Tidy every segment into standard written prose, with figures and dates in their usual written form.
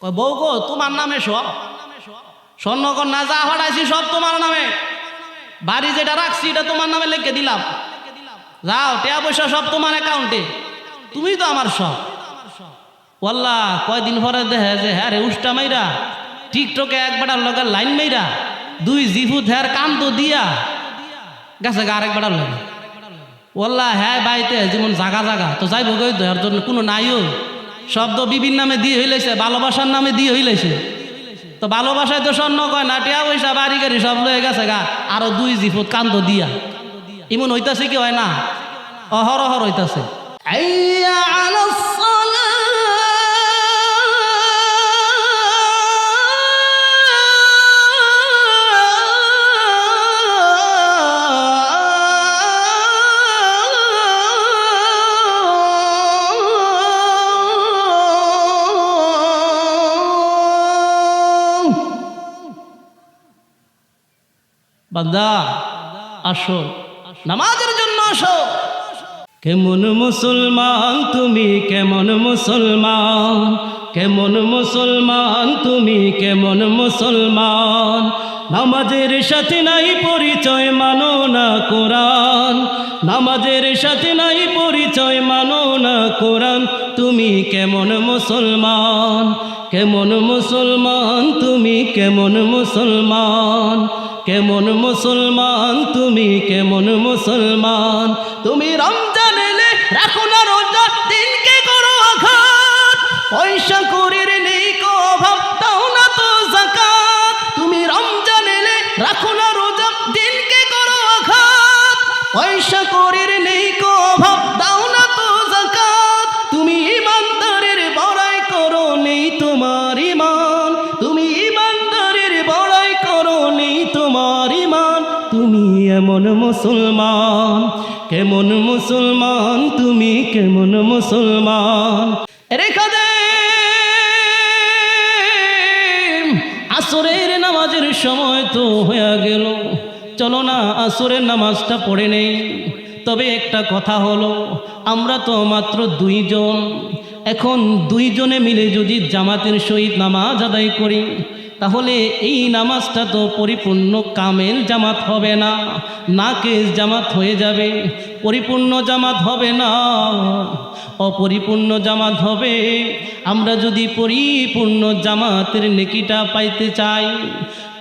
কয় বউ গো তোমার নামে সব স্বর্ণকন্যা যা হঠাইছি সব তোমার নামে, বাড়ি যেটা রাখছি এটা তোমার নামে লিখে দিলাম, যাও টাকা পয়সা সব তোমার অ্যাকাউন্টে, তুমি তো আমার সব। ওয়াল্লাহ কয়দিন পরে দেখে যে হ্যাঁ রে উষ্টা মাইরা টিকটকে একবাটার লগে লাইন মাইরা 2 জিফুত হ্যার কাম তো দিয়া গেছে গা আরেকবাটার লগে। ওয়াল্লাহ হ্যাঁ বাইতে যেমন জাগা জাগা তো যাইব গই তো এর জন্য কোনো নাইও, শব্দ বিভিন্ন নামে দিয়ে হইলেছে, ভালোবাসার নামে দিয়ে হইলেছে। তো ভালোবাসায় তো স্বর্ণ কয় না, টিয়া পয়সা বাড়ি গাড়ি সব লয়ে গেছে গা, আরো 2 জিফুত কান্দ দিয়া। এমন হইতাছে কি হয় না, অহরহর হইতাছে। আইয়া আলাস বান্দা আসো, নামাজের জন্য আসো। কেমন মুসলমান তুমি, কেমন মুসলমান, কেমন মুসলমান তুমি, কেমন মুসলমান। নামাজের সাথে নাই পরিচয়, মানো না কোরআন। নামাজের সাথে নাই পরিচয়, মানো না কোরআন। তুমি কেমন মুসলমান, কেমন মুসলমান তুমি, কেমন মুসলমান, কেমন মুসলমান তুমি, কেমন মুসলমান। তুমি রমজান এলে রাখো না রোজা, দিনকে করো আঘাত, পয়সা করির নেই কো অভাব, দাও না তো যাকাত। তুমি রমজান এলে রাখো না রোজা, দিনকে করো আঘাত, পয়সা করির নেই কো অভাব, দাও না তো যাকাত। তুমি ইমানদারের বড়াই করো, নেই তোমার ইমান। তুমি ইমানদারের বড়াই করো, নেই তোমার ইমান। তুমি এমন মুসলমান, কেমন মুসলমান তুমি, কেমন মুসলমান। রেখা দে আসরের নামাজের সময় তো হয়ে গেল, চলো না আসরের নামাজটা পড়ে নেই। তবে একটা কথা হলো, আমরা তো মাত্র 2 জন, এখন 2 জনে মিলে যদি জামাতের সহিত নামাজ আদায় করি, তাহলে এই নামাজটা তো পরিপূর্ণ কামেল জামাত হবে না, নাকেস জামাত হয়ে যাবে, পরিপূর্ণ জামাত হবে না, অপরিপূর্ণ জামাত হবে। আমরা যদি পরিপূর্ণ জামাতের নেকিটা পাইতে চাই,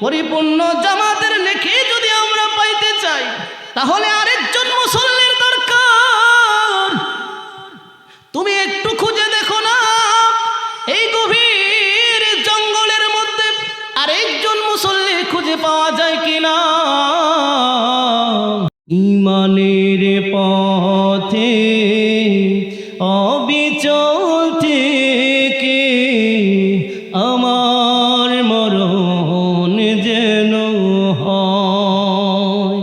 পরিপূর্ণ জামাতের নেকি যদি আমরা পাইতে চাই, তাহলে আরেকজন মুসল্লির দরকার। তুমি একটু খুঁজে দেখো না, এই গভীর জঙ্গলের মধ্যে আরেকজন মুসল্লি খুঁজে পাওয়া যায় কিনা। ইমানের পথে অবিচল থেকে আমার মরণ যেন হয়।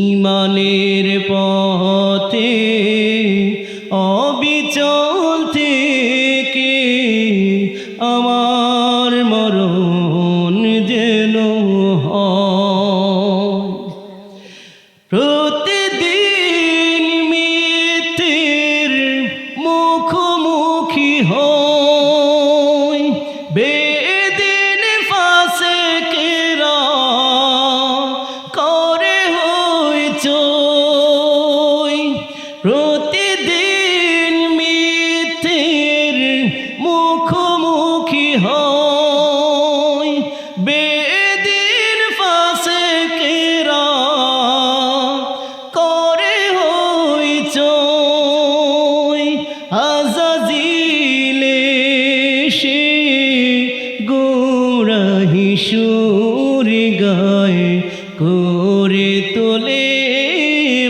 ইমানের পথে অবিচল থেকে আমার মরণ যেন হয়। প্রতিদিন মৃত্যুর মুখোমুখি হই, বেদিন ফাসেকেরা করে হইচই। প্রতিদিন মৃত্যুর মুখোমুখি হই, বেদিন ফাসেকেরা করে হইচই। আজাজিলে সে গোড়াহি সুর গায়ে করে তোলে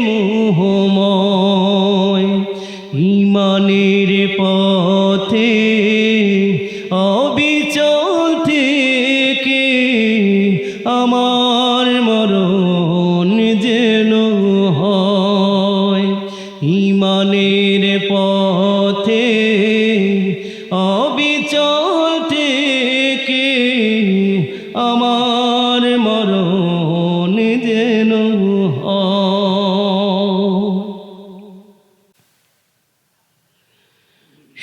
মোহময়। ইমানের পথে অবিচল থেকে আমার মরণ যেন হয়। ইমানের পথে অবিচল থেকে আমার মরণ যেন হয়।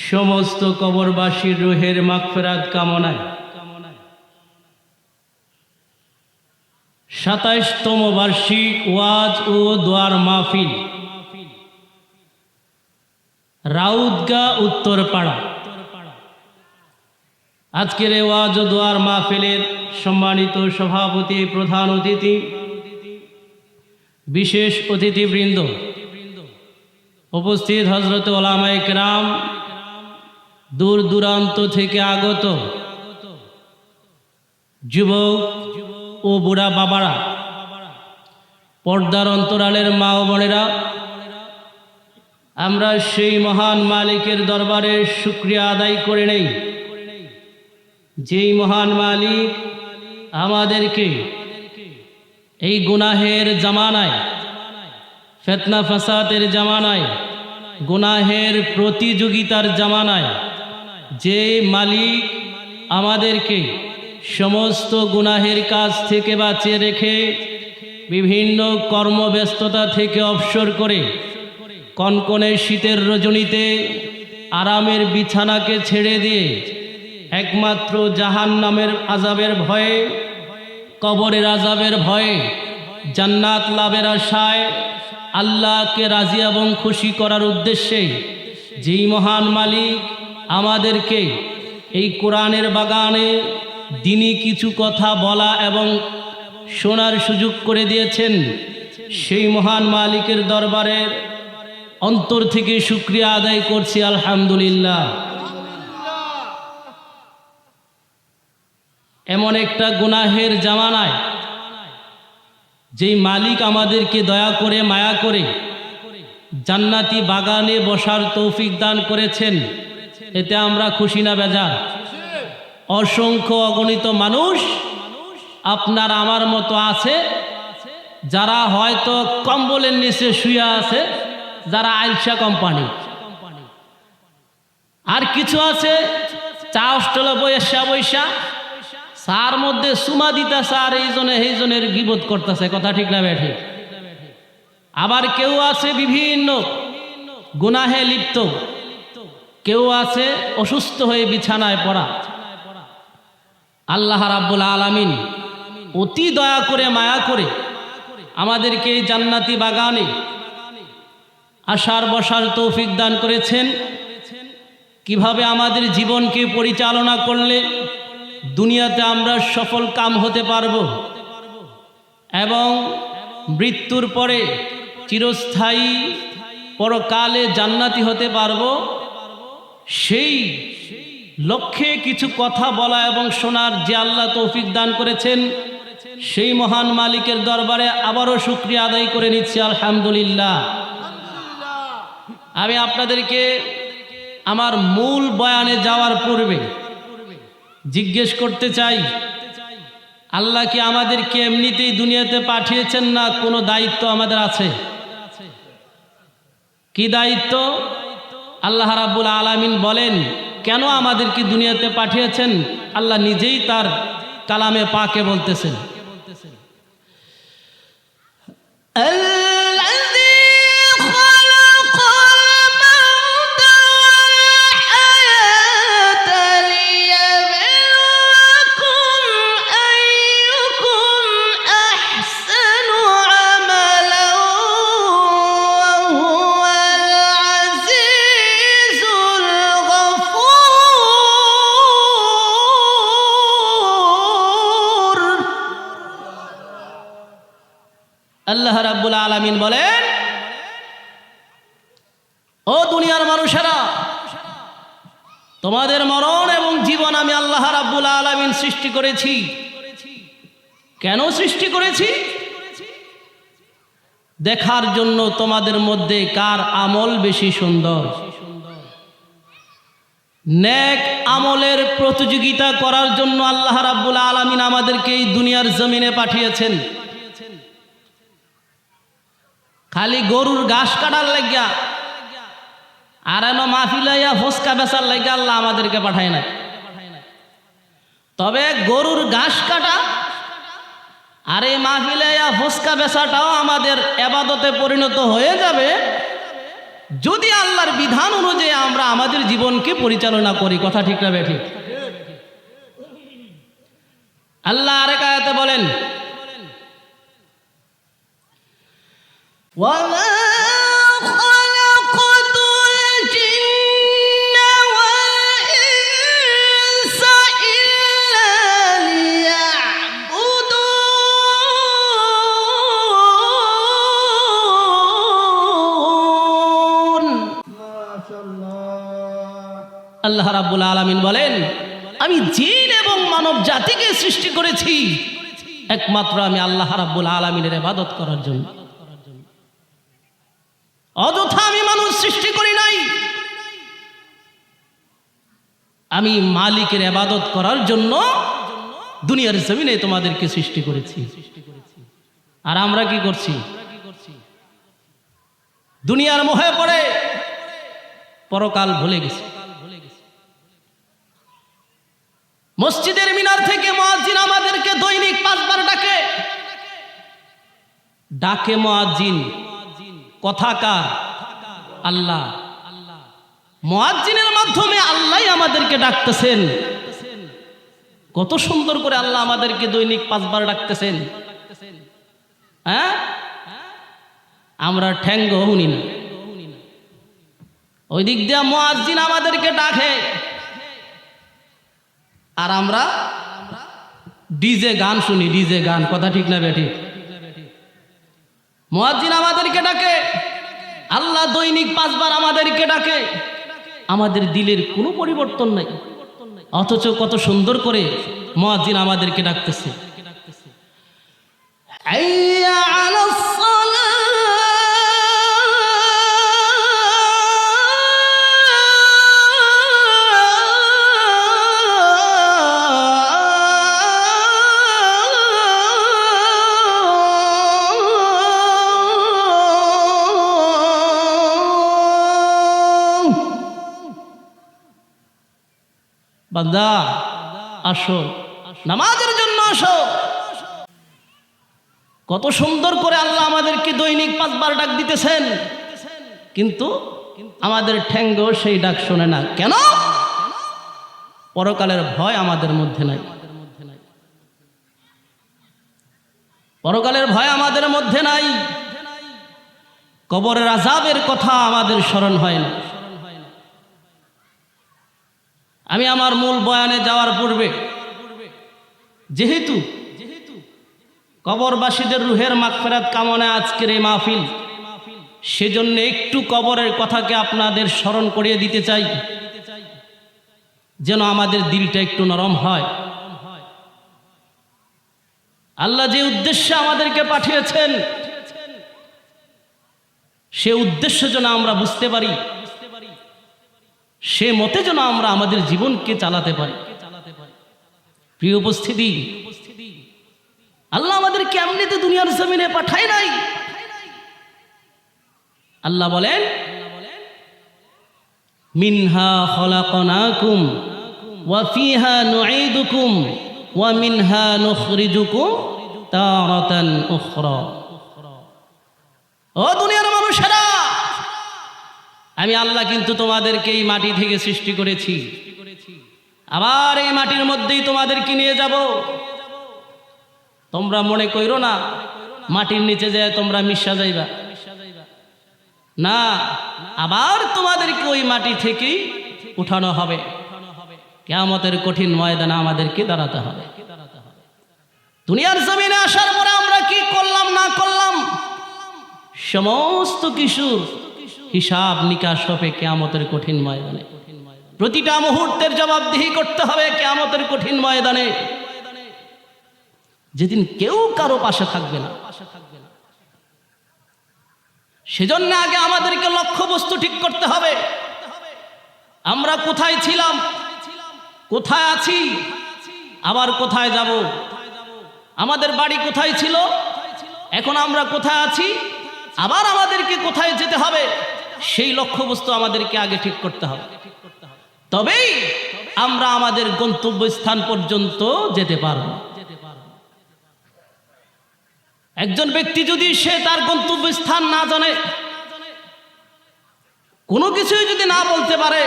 সমস্ত কবরবাসীর রুহের মাগফিরাত কামনায় ২৭তম বার্ষিক ওয়াজ ও দোয়ার মাহফিল রাউতগা উত্তরপাড়া। আজকের এই ওয়াজ ও দোয়ার মাহফিলের সম্মানিত সভাপতি, প্রধান অতিথি, বিশেষ অতিথিবৃন্দ, উপস্থিত হযরত ওলামায়ে কেরাম, দূর দূরান্ত থেকে আগত যুবক ও বুড়া বাবারা, পর্দার অন্তরালের মা ও বোনেরা, আমরা সেই মহান মালিকের দরবারে শুকরিয়া আদায় করে নেই, যেই মহান মালিক আমাদেরকে এই গুনাহের জামানায়, ফিতনা ফাসাদের জামানায়, গুনাহের প্রতিযোগিতার জামানায়, যে মালিক আমাদেরকে সমস্ত গুনাহের কাজ থেকে বাঁচিয়ে রেখে বিভিন্ন কর্মব্যস্ততা থেকে অবসর করে কনকনে শীতের রজনীতে আরামের বিছানাকে ছেড়ে দিয়ে একমাত্র জাহান্নামের আযাবের ভয়ে, কবরের আযাবের ভয়ে, জান্নাত লাভের আশায়, আল্লাহকে রাজি এবং খুশি করার উদ্দেশ্যে যেই মহান মালিক আমাদেরকে এই কোরআনের বাগানে দিনী কিছু কথা বলা এবং শোনার সুযোগ করে দিয়েছেন, সেই মহান মালিকের দরবারে অন্তর থেকে শুকরিয়া আদায় করছি, আলহামদুলিল্লাহ। এমন একটা গুনাহের জামানায় যেই মালিক আমাদেরকে দয়া করে, মায়া করে জান্নাতি বাগানে বসার তৌফিক দান করেছেন, এতে আমরা খুশি না বেজার? অসংখ্য অগণিত মানুষ আপনার আমার মতো আছে, যারা হয়তো কম্বলের নিচে শুয়ে আছে, যারা আইলসা কোম্পানি, আর কিছু আছে চা অস্টলে বৈশা বৈশা চার মধ্যে সুমা দিতেছে আর এইজনের গিবত করতেছে, কথা ঠিক না বেঠিক? আবার কেউ আছে বিভিন্ন গুনাহে লিপ্ত, কেউ আছে অসুস্থ হয়ে বিছানায় পড়া। আল্লাহ রাব্বুল আলামিন অতি দয়া করে, মায়া করে আমাদেরকে এই জান্নাতি বাগানে আসার বসার তৌফিক দান করেছেন। কিভাবে আমাদের জীবনকে পরিচালনা করলে দুনিয়াতে আমরা সফল কাম হতে পারব এবং মৃত্যুর পরে চিরস্থায়ী পরকালে জান্নাতি হতে পারব, সেই লক্ষ্যে কিছু কথা বলা এবং শোনার যে আল্লাহ তৌফিক দান করেছেন, সেই মহান মালিকের দরবারে আবারও শুকরিয়া আদায় করে নিচ্ছি, আলহামদুলিল্লাহ। আমি আপনাদেরকে আমার মূল বয়ানে যাওয়ার পূর্বে জিজ্ঞেস করতে চাই, আল্লাহ কি আমাদেরকে এমনিতেই দুনিয়াতে পাঠিয়েছেন, না কোনো দায়িত্ব আমাদের আছে? কি দায়িত্ব? আল্লাহ রাব্বুল আলামিন বলেন কেন আমাদেরকে দুনিয়াতে পাঠিয়েছেন, আল্লাহ নিজেই তার কালামে পাকে বলতেছেন, আল্লাহ রাব্বুল আলামিন বলেন, ও দুনিয়ার মানুষেরা, তোমাদের মরণ এবং জীবন আমি আল্লাহ রাব্বুল আলামিন সৃষ্টি করেছি। কেন সৃষ্টি করেছি? দেখার জন্য তোমাদের মধ্যে কার আমল বেশি সুন্দর। নেক আমলের প্রতিযোগিতা করার জন্য আল্লাহ রাব্বুল আলামিন আমাদেরকে এই দুনিয়ার জমিনে পাঠিয়েছেন। খালি গরুর ঘাস কাটার লাগিয়া আর এন মাহফিলাইয়া ফুসকা বেচার লাগিয়া আল্লাহ আমাদেরকে পাঠায় না। তবে গরুর ঘাস কাটা আর এই মাহফিলাইয়া ফুসকা বেচাটাও আমাদের ইবাদতে পরিণত হয়ে যাবে যদি আল্লাহর বিধান অনুযায়ী আমরা আমাদের জীবনকে পরিচালনা করি। কথা ঠিক না বেঠিক? আল্লাহ আরেক আয়াতে বলেন, ওয়ামা খালাকাতুল জিন্না ওয়াল ইনসা ইল্লা লিয়াবুদুন। আল্লাহ রাব্বুল আলামিন বলেন, আমি জিন এবং মানব জাতিকে সৃষ্টি করেছি একমাত্র আমি আল্লাহ রাব্বুল আলামিনের ইবাদত করার জন্য। অযথা আমি মানুষ সৃষ্টি করি নাই, আমি মালিকের ইবাদত করার জন্য দুনিয়ার জমিনে তোমাদেরকে সৃষ্টি করেছি। আর আমরা কি করছি? দুনিয়ার মোহে পড়ে পরকাল ভুলে গেছি। মসজিদের মিনার থেকে মুয়াজ্জিন আমাদেরকে দৈনিক 5 বার ডাকে। ডাকে মুয়াজ্জিন, কথাকার আল্লাহ। মুয়াজ্জিনের মাধ্যমে আল্লাহ আমাদেরকে ডাকতেছেন। কত সুন্দর করে আল্লাহ আমাদেরকে দৈনিক 5 বার ডাকতেছেন। হ্যাঁ, আমরা ঠ্যাঙ্গ শুনি না। ওই দিক দিয়ে মুয়াজ্জিন আমাদেরকে ডাকে, আর আমরা ডিজে গান শুনি, ডিজে গান। কথা ঠিক না বেঠিক? মুয়াজ্জিন আমাদেরকে ডাকে, আল্লাহ দৈনিক 5 বার আমাদেরকে ডাকে। আমাদের দিলের কোনো পরিবর্তন নাই, অথচ কত সুন্দর করে মুয়াজ্জিন আমাদেরকে ডাকতেছে। হাইয়া আলাস সালাহ, বান্দা আসো, নামাজের জন্য আসো। কত সুন্দর করে আল্লাহ আমাদেরকে দৈনিক 5 বার ডাক দিতেছেন, কিন্তু আমাদের ঠ্যাঙ্গ সেই ডাক শোনে না। কেন? পরকালের ভয় আমাদের মধ্যে নাই। পরকালের ভয় আমাদের মধ্যে নাই। কবরের আযাবের কথা আমাদের স্মরণ হয় না। আমি আমার মূল বয়ানে যাওয়ার পূর্বে যেহেতু কবরবাসীদের রুহের মাগফিরাত কামনায় আজকের এই মাহফিল, সেজন্য একটু কবরের কথাকে আপনাদের স্মরণ করিয়ে দিতে চাই, যেন আমাদের দিলটা একটু নরম হয়। আল্লাহ যে উদ্দেশ্যে আমাদেরকে পাঠিয়েছেন, সে উদ্দেশ্য যেন আমরা বুঝতে পারি, সে মতে যেন আমরা আমাদের জীবনকে চালাতে পারি। প্রিয় উপস্থিতি, আল্লাহ আমাদেরকে এমনিতে দুনিয়ার জমিনে পাঠায় নাই। আল্লাহ বলেন, মিনহা খলাকনাকুম ওয়া ফিহা নুঈদুকুম ওয়া মিনহা নুখরিজুকুম তারাতান উখরা। ও দুনিয়ার মানুষেরা, আমি আল্লাহ কিন্তু তোমাদেরকে এই মাটি থেকে সৃষ্টি করেছি, আবার এই মাটির মধ্যেই তোমাদেরকে নিয়ে যাব। তোমরা মনে কইরো না মাটির নিচে যায় তোমরা মিশা যাইবা, না, আবার তোমাদেরকে ওই মাটি থেকেই উঠানো হবে। কিয়ামতের কঠিন ময়দানে আমাদেরকে দাঁড়াতে হবে। দুনিয়ার জমিনে আসার পরে আমরা কি করলাম না করলাম সমস্ত কিছু হিসাব নিকাশ হবে কিয়ামতের কঠিন ময়দানে। প্রতিটা মুহূর্তের জবাবদিহি করতে হবে কিয়ামতের কঠিন ময়দানে, যেদিন কেউ কারো পাশে থাকবে না। সেজন্য আগে আমাদেরকে লক্ষ্যবস্তু ঠিক করতে হবে। আমরা কোথায় ছিলাম, কোথায় আছি, আবার কোথায় যাব। আমাদের বাড়ি কোথায় ছিল, এখন আমরা কোথায় আছি, আবার আমাদেরকে কোথায় যেতে হবে, সেই লক্ষ্যবস্তু আমাদেরকে আগে ঠিক করতে হবে। তবেই আমরা আমাদের গন্তব্যস্থান পর্যন্ত যেতে পারব। একজন ব্যক্তি যদি সে তার গন্তব্যস্থান না জানে, কোনো কিছুই যদি না বলতে পারে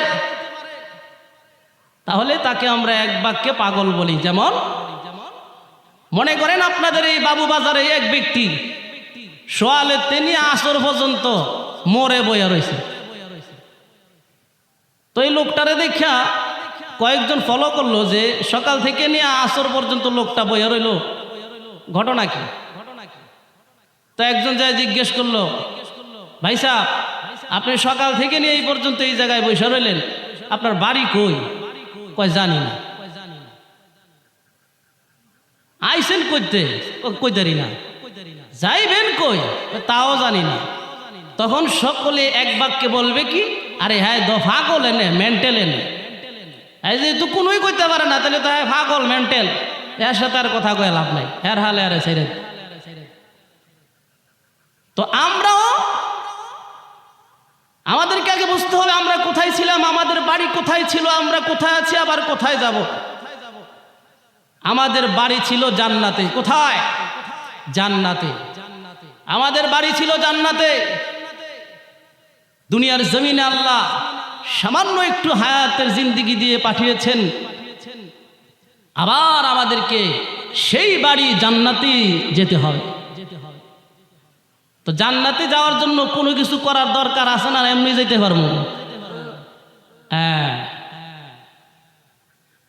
তাহলে তাকে আমরা এক বাক্যে পাগল বলি। যেমন মনে করেন আপনাদের এই বাবু বাজারে এক ব্যক্তি সোয়ালে তিনি আসর পর্যন্ত মরে বইয়া রয়েছে, তো এই লোকটারে দেখা কয়েকজন ফলো করলো যে সকাল থেকে নিয়ে আসর পর্যন্ত লোকটা বইয়া রইল, ঘটনা কি? তো একজন যায় জিজ্ঞেস করলো, ভাই সাহেব আপনি সকাল থেকে নিয়ে এই পর্যন্ত এই জায়গায় বসে রইলেন, আপনার বাড়ি কই? কয় জানি না। আইসেন কইতে? কইতারি না। যাইবেন কই? তাও জানি না। তখন সকলে এক বাক্যে বলবে কি, আরে হ্যাঁ পাগল এনে মেন্টাল এনে, এই যে তো কোনোই কইতে পারে না, তাহলে তো হ্যাঁ পাগল মেন্টাল, এর সাথে আর কথা কয়ে লাভ নাই, এর হালে আরে ছেড়ে। তো আমরাও আমাদেরকে আগে বুঝতে হবে আমরা কোথায় ছিলাম, আমাদের বাড়ি কোথায় ছিল, আমরা কোথায় আছি, আবার কোথায় যাব। আমাদের বাড়ি ছিল জান্নাতে। কোথায়? জান্নাতে। আমাদের বাড়ি ছিল জান্নাতে। দুনিয়ার জমিনে আল্লাহ সামান্য একটু হায়াতের জিন্দেগি দিয়ে পাঠিয়েছেন, আবার আমাদেরকে সেই বাড়ি জান্নাতে যেতে হবে। তো জান্নাতে যাওয়ার জন্য কোনো কিছু করার দরকার আছে না? এমনি যেতে পারবো? হ্যাঁ,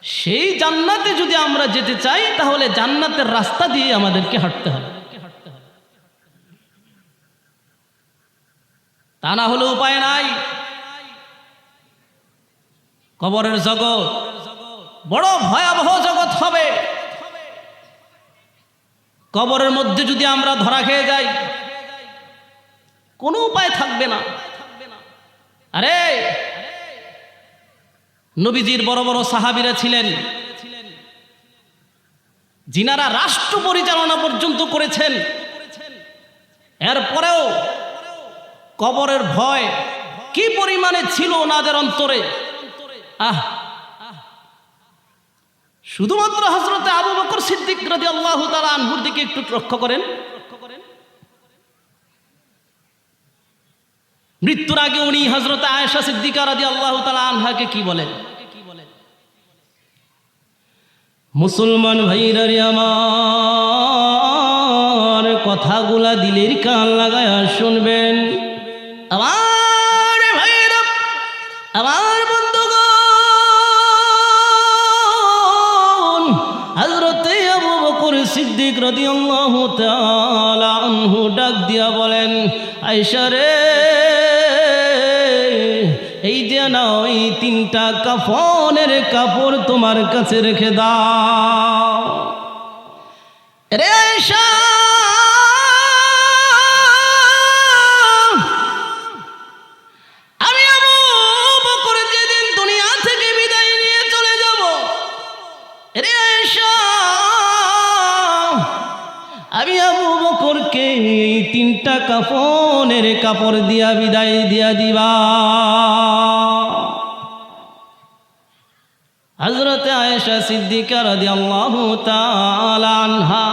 সেই জান্নাতে যদি আমরা যেতে চাই তাহলে জান্নাতের রাস্তা দিয়ে আমাদেরকে হাঁটতে হবে, তা না হলে উপায় নাই। কবরের জগৎ বড় ভয়াবহ জগৎ হবে। কবরের মধ্যে যদি আমরা ধরা খেয়ে যাই কোনো উপায় থাকবে না। আরে নবীজির বড় বড় সাহাবীরা ছিলেন যিনারা রাষ্ট্র পরিচালনা পর্যন্ত করেছেন, এরপরেও কবরের ভয় কি পরিমাণে ছিল ওনাদের অন্তরে। শুধুমাত্র হযরতে আবু বকর সিদ্দিক রাদিয়াল্লাহু তাআলা আনহুর দিকে একটু লক্ষ্য করেন। মৃত্যুর আগে উনি হযরতে আয়েশা সিদ্দিকা রাদিয়াল্লাহু তাআলা আনহাকে কি বলেন? মুসলমান ভাইরা রে আমার, কথাগুলা দিলের কান লাগায়া শুনবেন। আমার ভাইরা, আমার বন্ধুগণ, হযরতে আবু বকর সিদ্দিক রাদিয়াল্লাহু তাআলা আনহু ডাক দিয়া বলেন, আয়েশা রে, এই যে নাও, এই 3টা কাফনের কাপড় তোমার কাছে রেখে দাও। রে আয়েশা, আমি আবু বকর যেদিন দুনিয়া থেকে বিদায় নিয়ে চলে যাব, রে আয়েশা, আমি আবু বকরকে এই 3টা কাফনের কাপড় দিয়া বিদায় দিয়া দিবা। হযরতে আয়েশা সিদ্দিকা রাদিয়াল্লাহু তাআলা আনহা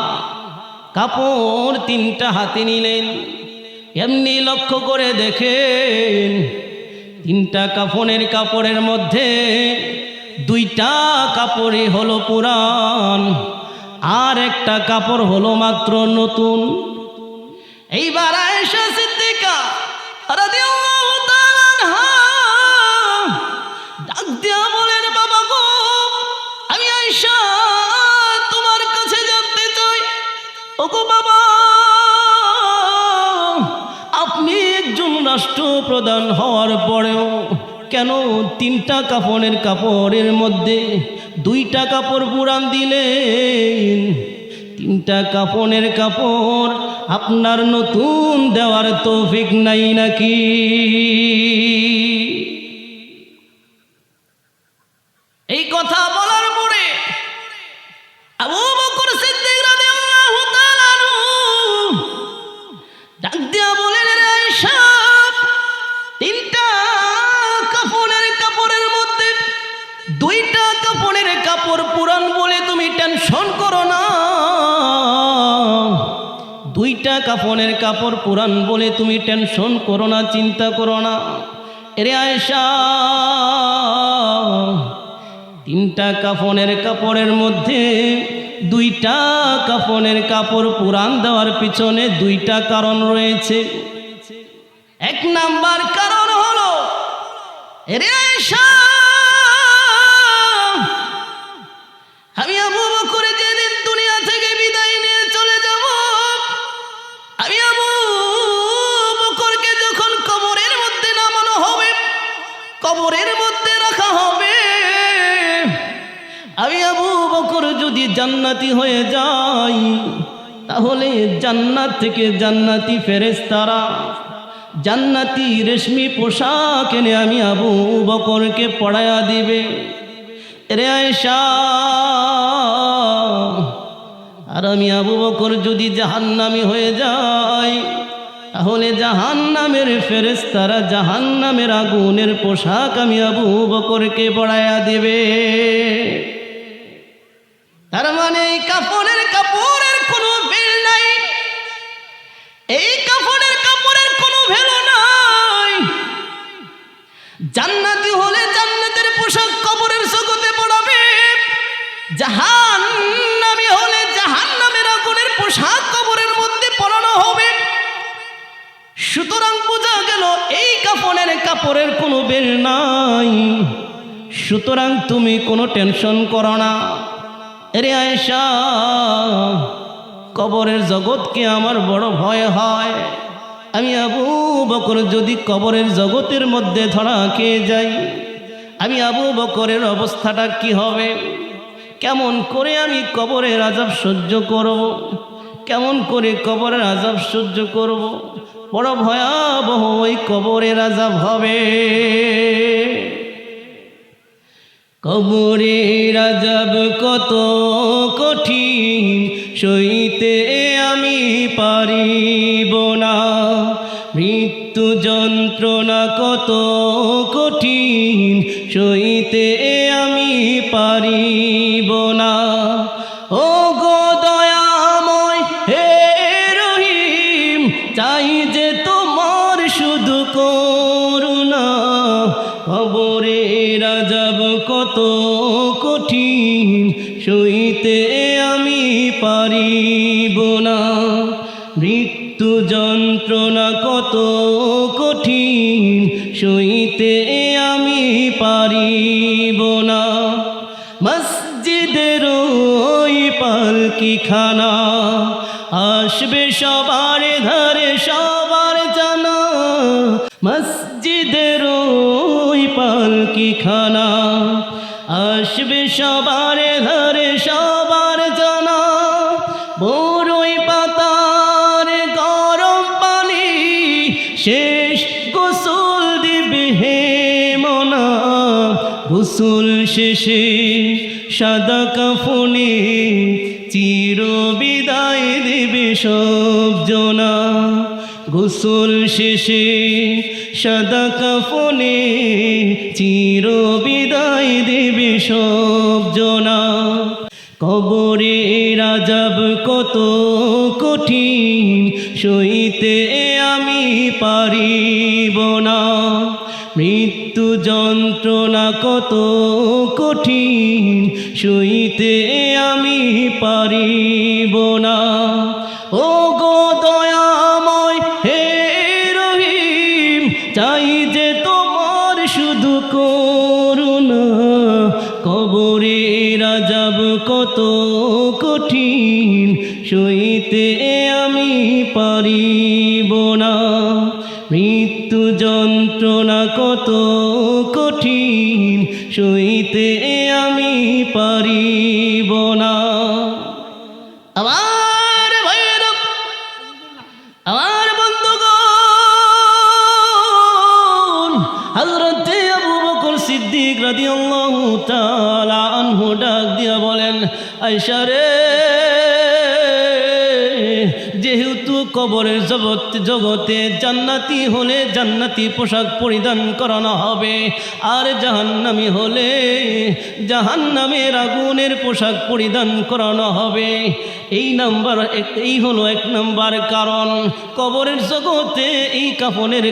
কাপড় 3টা হাতে নিলেন। এমনি লক্ষ্য করে দেখেন 3টা কাফনের কাপড়ের মধ্যে 2টা কাপড়ই হলো পুরান, আর একটা কাপড় হলো মাত্র নতুন। এইবার আয়েশা সিদ্দিকা রাদিয়াল্লাহু তাআলা আনহা ডাক দিয়া বলেন, বাবা গো, আমি আয়েশা তোমার কাছে জানতে চাই, ওগো বাবা, আপনি একজন রাষ্ট্রপ্রধান হওয়ার পরেও কেন 3টা কাফনের কাপড়ের মধ্যে 2টা কাপড় পুরান দিলেন? 3টা কাফনের কাপড় আপনার নতুন দেওয়ার তৌফিক নাই নাকি? এই কথা বলার পরে আবু বকর সিদ্দিক রাদিয়াল্লাহু তাআলা আনহু ডাক দিয়া বলেন, রে আয়েশা, 3টা কাফনের কাপড়ের মধ্যে 2টা কাফনের কাপড় পুরান বলে তুমি টেনশন করো না। 2টা কাফনের কাপড় পুরান বলে তুমি টেনশন করো না, চিন্তা করো না। এরে আয়েশা, তিনটা কাফনের কাপড়ের মধ্যে দুইটা কাফনের কাপড় পুরান দেওয়ার পিছনে দুইটা কারণ রয়েছে। এক নাম্বার কারণ হলো, এরে আয়েশা, আমি আবু বকর যেদিন দুনিয়া থেকে বিদায় নিয়ে চলে যাব, আমি আবু বকরকে যখন কবরের মধ্যে নামানো হবে, কবরের মধ্যে রাখা হবে, আমি আবু বকর যদি জান্নাতি হয়ে যাই, তাহলে জান্নাত থেকে জান্নাতি ফেরেশতারা জান্নাতি রেশমি পোশাক এনে আমি আবু বকরকে পরায়া দিবে। রে আয়েশা, আর আমি আবু বকর যদি জাহান্নামী হয়ে যাই, তাহলে জাহান্নামের ফেরেশতারা জাহান্নামের আগুনের পোশাক আমি আবু বকরকে পরায়া দিবে। তার মানে এই কাফনের কাপড়ের কোনো বিল নাই, এই কাফনের কাপড়ের কোনো ভ্যালু নাই। জান্নাতি হলে জান্নাতের পোশাক কবরের জগতে পড়াবে, জাহান্নামী হলে জাহান্নামের আগুনের পোশাক কবরের মধ্যে পরানো হবে। সুতরাং বোঝা গেল এই কাফনের কাপড়ের কোনো বেল নাই। সুতরাং তুমি কোনো টেনশন করো না। এরে আয়েশা, কবরের জগৎকে আমার বড় ভয় হয়। আমি আবু বকর যদি কবরের জগতের মধ্যে ধরা খেয়ে যাই, আমি আবু বকরের অবস্থাটা কি হবে? কেমন করে আমি কবরের আযাব সহ্য করব? কেমন করে কবরের আযাব সহ্য করব? বড় ভয়াবহ ওই কবরের আযাব হবে। কবরের আযাব কত কঠিন, সইতে আমি পারিব না। মৃত্যু যন্ত্রণা কত কঠিন, সইতে আমি পারিব না। ও গো দয়াময় হে রহিম, চাই যে তোমার শুধু করুণা। কবরের আযাব কত কঠিন, সইতে আমি পারিব না। মৃত্যু যন্ত্রণা কত কঠিন, সইতে আমি পারিব না। মসজিদের ওই পালকিখানা আসবে সবার ধারে সবার জানা। মসজিদের ওই পালকিখানা আসবে সবার ধারে সবার জানা। বড়ই পাতার গরম পানি শেষ গোসল দিবে হে মনা। গোসল শেষে সাদা কাফনে চির বিদায় দেবে সব জনা। গোসল শেষে সাদা কাফনে চির বিদায় দেবে সব জনা। কবরের আযাব কত কঠিন, সইতে আমি পারিব না। মৃত্যু যন্ত্রণা কত কঠিন, সইতে আমি পারিব না। ও গো দয়াময় হে রহিম, চাই যে তোমার শুধু করুণা। কবরের আযাব কত কঠিন, সইতে আমি পারিব না। মৃত্যু যন্ত্রণা কত কঠিন, সইতে আমি পারিব না। আমার ভাইয়েরা, আমার বন্ধুগণ, হযরত আবু বকর সিদ্দিক রাদিয়াল্লাহু তাআলা আনহু ডাক দিয়া বলেন, আয়েশা রে, যেহেতু কবরের জগতে জান্নাতি হলে জান্নাতি পোশাক পরিধান করানো হবে, আর জাহান্নামী হলে জাহান্নামের আগুনের পোশাক পরিধান করানো হবে। এই হলো এক নাম্বার কারণ। কবরের জগতে এই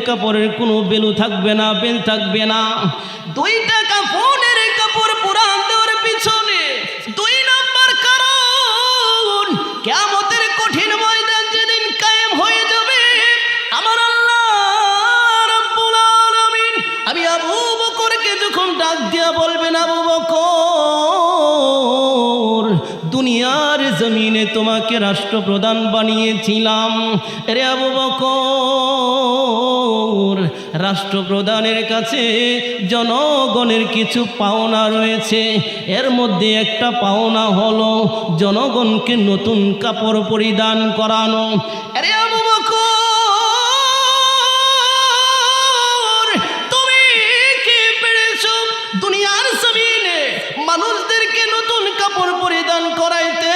কাপড়ের কোনো বেলু থাকবে না, বেল থাকবে না। দুইটা কাফনের কাপড় পুরান দেওয়ার পিছনে দুই নাম্বার কারণ, কিয়ামতের কঠিন ময়দান যেদিন কায়েম হয়ে যাবে, আমার আল্লাহ রাব্বুল আলামিন আমি আবু বকরকে যখন ডাক দিয়া বলবেন, আবু বকর, দুনিয়ার জমিনে তোমাকে রাষ্ট্রপ্রধান বানিয়েছিলাম। রে আবু বকর, রাষ্ট্রপ্রধানের কাছে জনগণের কিছু পাওনা রয়েছে। এর মধ্যে একটা পাওনা হলো জনগণকে নতুন কাপড় পরিধান করানো। রে আবু বকর, তুমি কি পেরেছো দুনিয়ার জমিনে মানুষদেরকে নতুন কাপড় পরিধান করাইতে?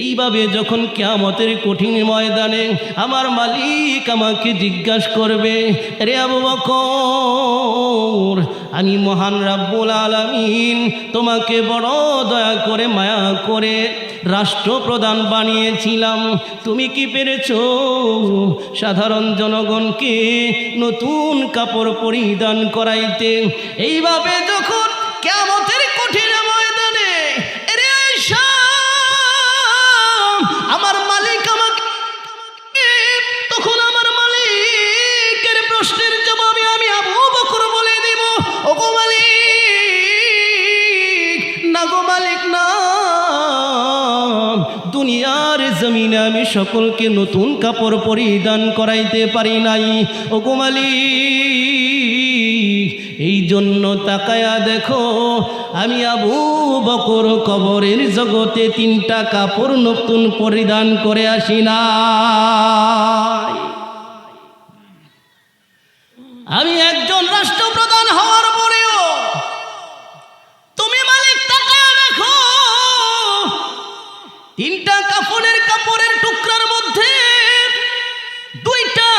এইভাবে যখন কিয়ামতের কঠিন ময়দানে আমার মালিক আমাকে জিজ্ঞাসা করবে, রে আবু বকর, আমি মহান রাব্বুল আলামিন তোমাকে বড় দয়া করে মায়া করে রাষ্ট্রপ্রধান বানিয়েছিলাম, তুমি কি পেরেছো সাধারণ জনগণকে নতুন কাপড় পরিধান করাইতে? এইভাবে যখন কিয়ামতের কঠিন ময়দানে আমার মালিক আমাকে, তখন আমার মালিকের প্রশ্নের জবাবে আমি আবু বকর বলে দিব, ওগো মালিক, না গো মালিক না, দুনিয়ার জমিনে আমি সকলকে নতুন কাপড় পরিধান করাইতে পারি নাই, ওগো মালিক। এই জন্য তাকায়া দেখো, আমি আবু বকর কবরের জগতে 3টা কাপড় নতুন পরিধান করে আসি না। আমি একজন রাষ্ট্রপ্রধান হওয়ার পরেও তুমি মালিক তাকায়া দেখো, 3টা কাপড়ের টুকরার মধ্যে 2টা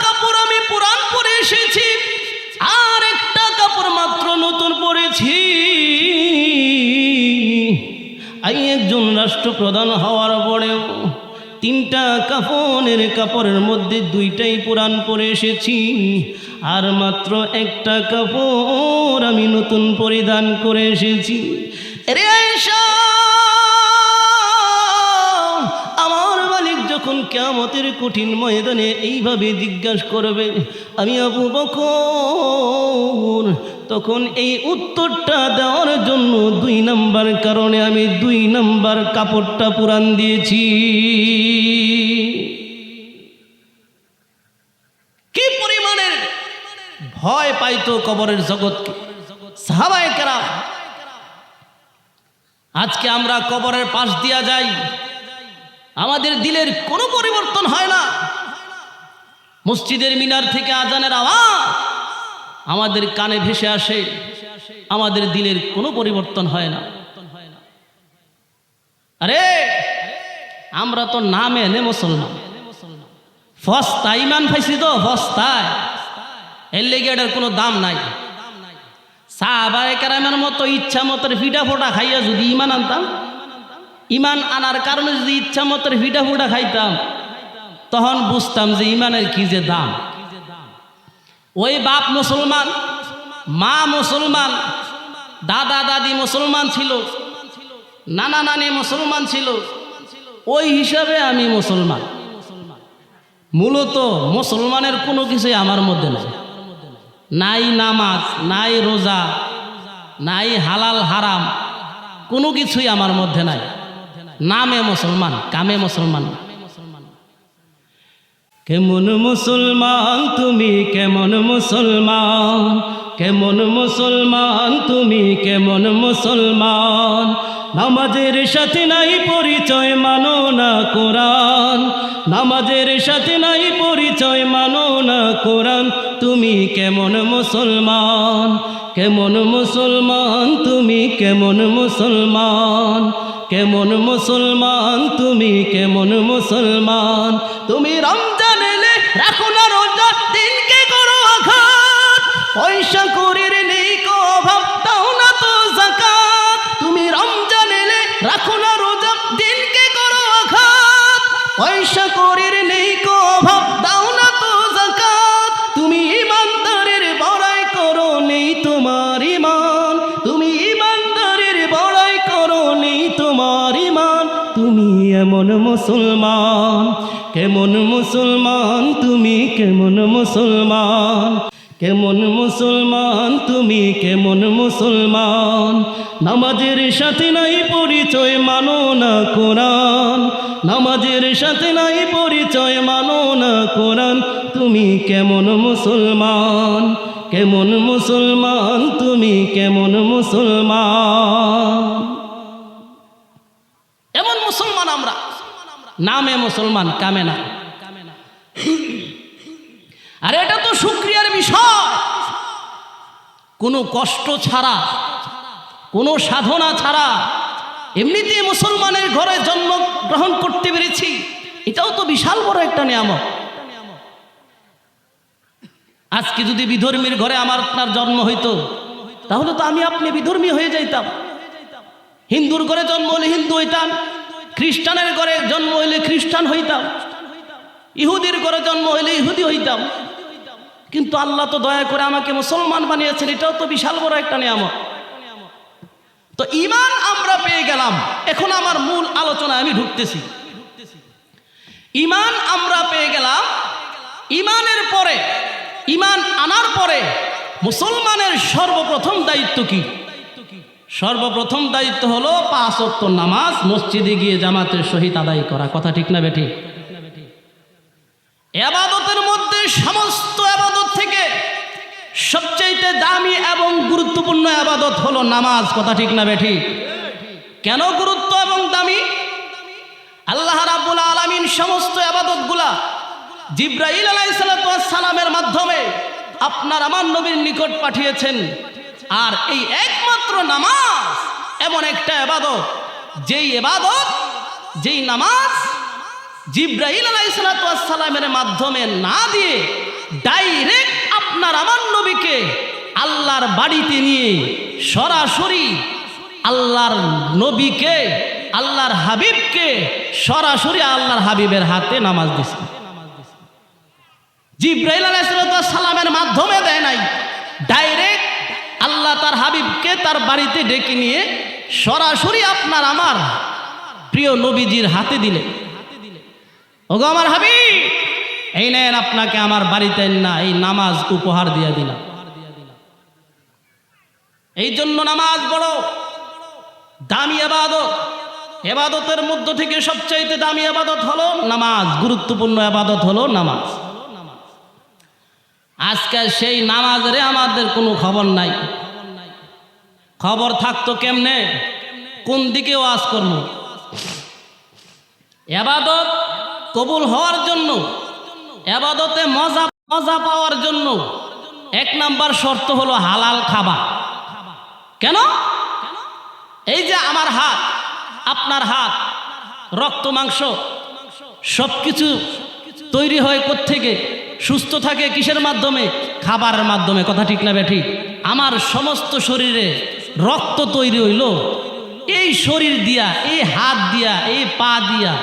কাপড় আমি পুরান পরে এসেছি, আর একটা কাপড় মাত্র নতুন পরেছি। আমি একজন রাষ্ট্রপ্রধান হওয়ার পরেও 3টা কাপড়ের মধ্যে 2টাই পুরান পরে এসেছি, আর মাত্র একটা কাপড় আমি নতুন পরিধান করে এসেছি। রে আয়েশা, আমার মালিক যখন কিয়ামতের কঠিন ময়দানে এইভাবে জিজ্ঞাসা করবে, আমি আবু বকর, তখন এই উত্তরটা দেওয়ার জন্য 2 নাম্বার কারণে আমি 2 নাম্বার কাপড়টা পুরান দিয়েছি। কি পরিমাণের ভয় পাইতো কবরের জগৎকে সাহাবায়ে কেরাম। আজকে আমরা কবরের পাশ দিয়া যাই, আমাদের দিলের কোনো পরিবর্তন হয় না। মসজিদের মিনার থেকে আজানের আওয়াজ আমাদের কানে ভেসে আসে, আমাদের দিলের কোনো পরিবর্তন হয় না। আরে আমরা তো নামে এনে মুসলমান, ফস্তা ইমান পাইছি তো, ফস্তায় এর লেগে এটার কোনো দাম নাই। সাহাবায়ে কেরামের মতো ইচ্ছা মতো ফিটা ফোটা খাইয়া যদি ইমান আনতাম, ইমান আনার কারণে যদি ইচ্ছা মতো ফিটা ফোটা খাইতাম, তখন বুঝতাম যে ইমানের কি যে দাম। ওই বাপ মুসলমান, মা মুসলমান, দাদা দাদি মুসলমান ছিল, নানা নানি মুসলমান ছিল, ওই হিসাবে আমি মুসলমান। মূলত মুসলমানের কোনো কিছুই আমার মধ্যে নাই, নাই নামাজ, নাই রোজা, নাই হালাল হারাম, কোনো কিছুই আমার মধ্যে নাই। নামে মুসলমান, কামে মুসলমান। কেমন মুসলমান তুমি, কেমন মুসলমান, কেমন মুসলমান তুমি, কেমন মুসলমান, নামাজের সাথে নাই পরিচয় মানো না কোরআন, নামাজের সাথে নাই পরিচয় মানো না কোরআন, তুমি কেমন মুসলমান, কেমন মুসলমান তুমি, কেমন মুসলমান, কেমন মুসলমান তুমি, কেমন মুসলমান তুমি। রমজান এলে রাখো না রোজা, দিনকে করো আঘাত, পয়সা করির নেই কো অভাব, দাও না তো যাকাত। তুমি রমজান এলে রাখো না রোজা, দিনকে করো আঘাত, পয়সা করির নেই কো অভাব, দাও না তো যাকাত। তুমি ইমানদারের বড়াই করো, নেই তোমার ঈমান, তুমি ইমানদারের বড়াই করো, নেই তোমার ঈমান। তুমি এমন মুসলমান, কেমন মুসলমান তুমি, কেমন মুসলমান, কেমন মুসলমান তুমি, কেমন মুসলমান। নামাজের সাথে নাই পরিচয়, মানো না কোরআন, নামাজের সাথে নাই পরিচয়, মানো না কোরআন। তুমি কেমন মুসলমান, কেমন মুসলমান তুমি, কেমন মুসলমান। এমন মুসলমান আমরা, নামে মুসলমান কামে না। আর এটা তো শুকরিয়ার বিষয়, কোনো কষ্ট ছাড়া, কোনো সাধনা ছাড়া এমনিতে মুসলমানের ঘরে জন্মগ্রহণ করতে পেরেছি, এটাও তো বিশাল বড় একটা নিয়ামত। আজকে যদি বিধর্মীর ঘরে আমার আপনার জন্ম হইতো, তাহলে তো আমি আপনি বিধর্মী হয়ে যাইতাম। হিন্দুর ঘরে জন্ম হলে হিন্দু হইতাম, খ্রিস্টানের ঘরে জন্ম হইলে খ্রিস্টান হইতাম, ইহুদির ঘরে জন্ম হইলে ইহুদি হইতাম। কিন্তু আল্লাহ তো দয়া করে আমাকে মুসলমান বানিয়েছেন, এটাও তো বিশাল বড় একটা নিয়ামত। তো ঈমান আমরা পেয়ে গেলাম, এখন আমার মূল আলোচনায় আমি ঢুকতেছি। ঈমান আমরা পেয়ে গেলাম, ঈমানের পরে, ঈমান আনার পরে মুসলমানের সর্বপ্রথম দায়িত্ব কি? সর্বপ্রথম দায়িত্ব হলো 5 ওয়াক্ত নামাজ মসজিদে গিয়ে জামাতের সহিত আদায় করা। কথা ঠিক না বেঠিক? ইবাদতের মধ্যে, সমস্ত ইবাদত থেকে সবচেয়ে দামি এবং গুরুত্বপূর্ণ ইবাদত হলো নামাজ। কথা ঠিক না বেঠিক? কেন গুরুত্ব এবং দামি? আল্লাহ রাব্বুল আলামিন সমস্ত ইবাদতগুলা জিবরাইল আলাইহিস সালামের মাধ্যমে আপনার আমার নবীর নিকট পাঠিয়েছেন। আর এই একমাত্র নামাজ এমন একটা ইবাদত, যেই ইবাদত, যেই নামাজ জিবরাইল আলাইহিস সালামের মাধ্যমে না দিয়ে ডাইরেক্ট আপনার আমার নবীকে আল্লাহর বাড়িতে নিয়ে সরাসরি আল্লাহর নবীকে, আল্লাহর হাবিবকে সরাসরি আল্লাহর হাবিবের হাতে নামাজ দিছে। জিবরাইল আলাইহিস সালামের মাধ্যমে দেয় নাই, ডাইরেক্ট আল্লাহ তার হাবিবকে তার বাড়িতে ডেকে নিয়ে সরাসরি আপনার আমার প্রিয় নবীজির হাতে দিলে, ওগো আমার হাবিব, এই নেন আপনাকে আমার বাড়িতে না এই নামাজ উপহার দিয়ে দিলাম। এই জন্য নামাজ বড় দামি ইবাদত। ইবাদতের মধ্য থেকে সবচাইতে দামি ইবাদত হলো নামাজ, গুরুত্বপূর্ণ ইবাদত হলো নামাজ। আজকে সেই নামাজের আমাদের কোনো খবর নাই। খবর থাকতো কেমনে, কোন দিকে ওয়াজ করবো? ইবাদত কবুল হওয়ার জন্য, ইবাদতে মজা পাওয়ার জন্য 1 নাম্বার শর্ত হলো হালাল খাবার। কেন? এই যে আমার হাত, আপনার হাত, রক্ত মাংস সবকিছু তৈরি হয় কোত্থেকে? সুস্থ থাকে কিসের মাধ্যমে? খাবারের মাধ্যমে। কথা ঠিক না বেঠিক? আমার সমস্ত শরীরে রক্ত তৈরি হইল এই শরীর দিয়া, এই হাত দিয়া, এই পা দিয়া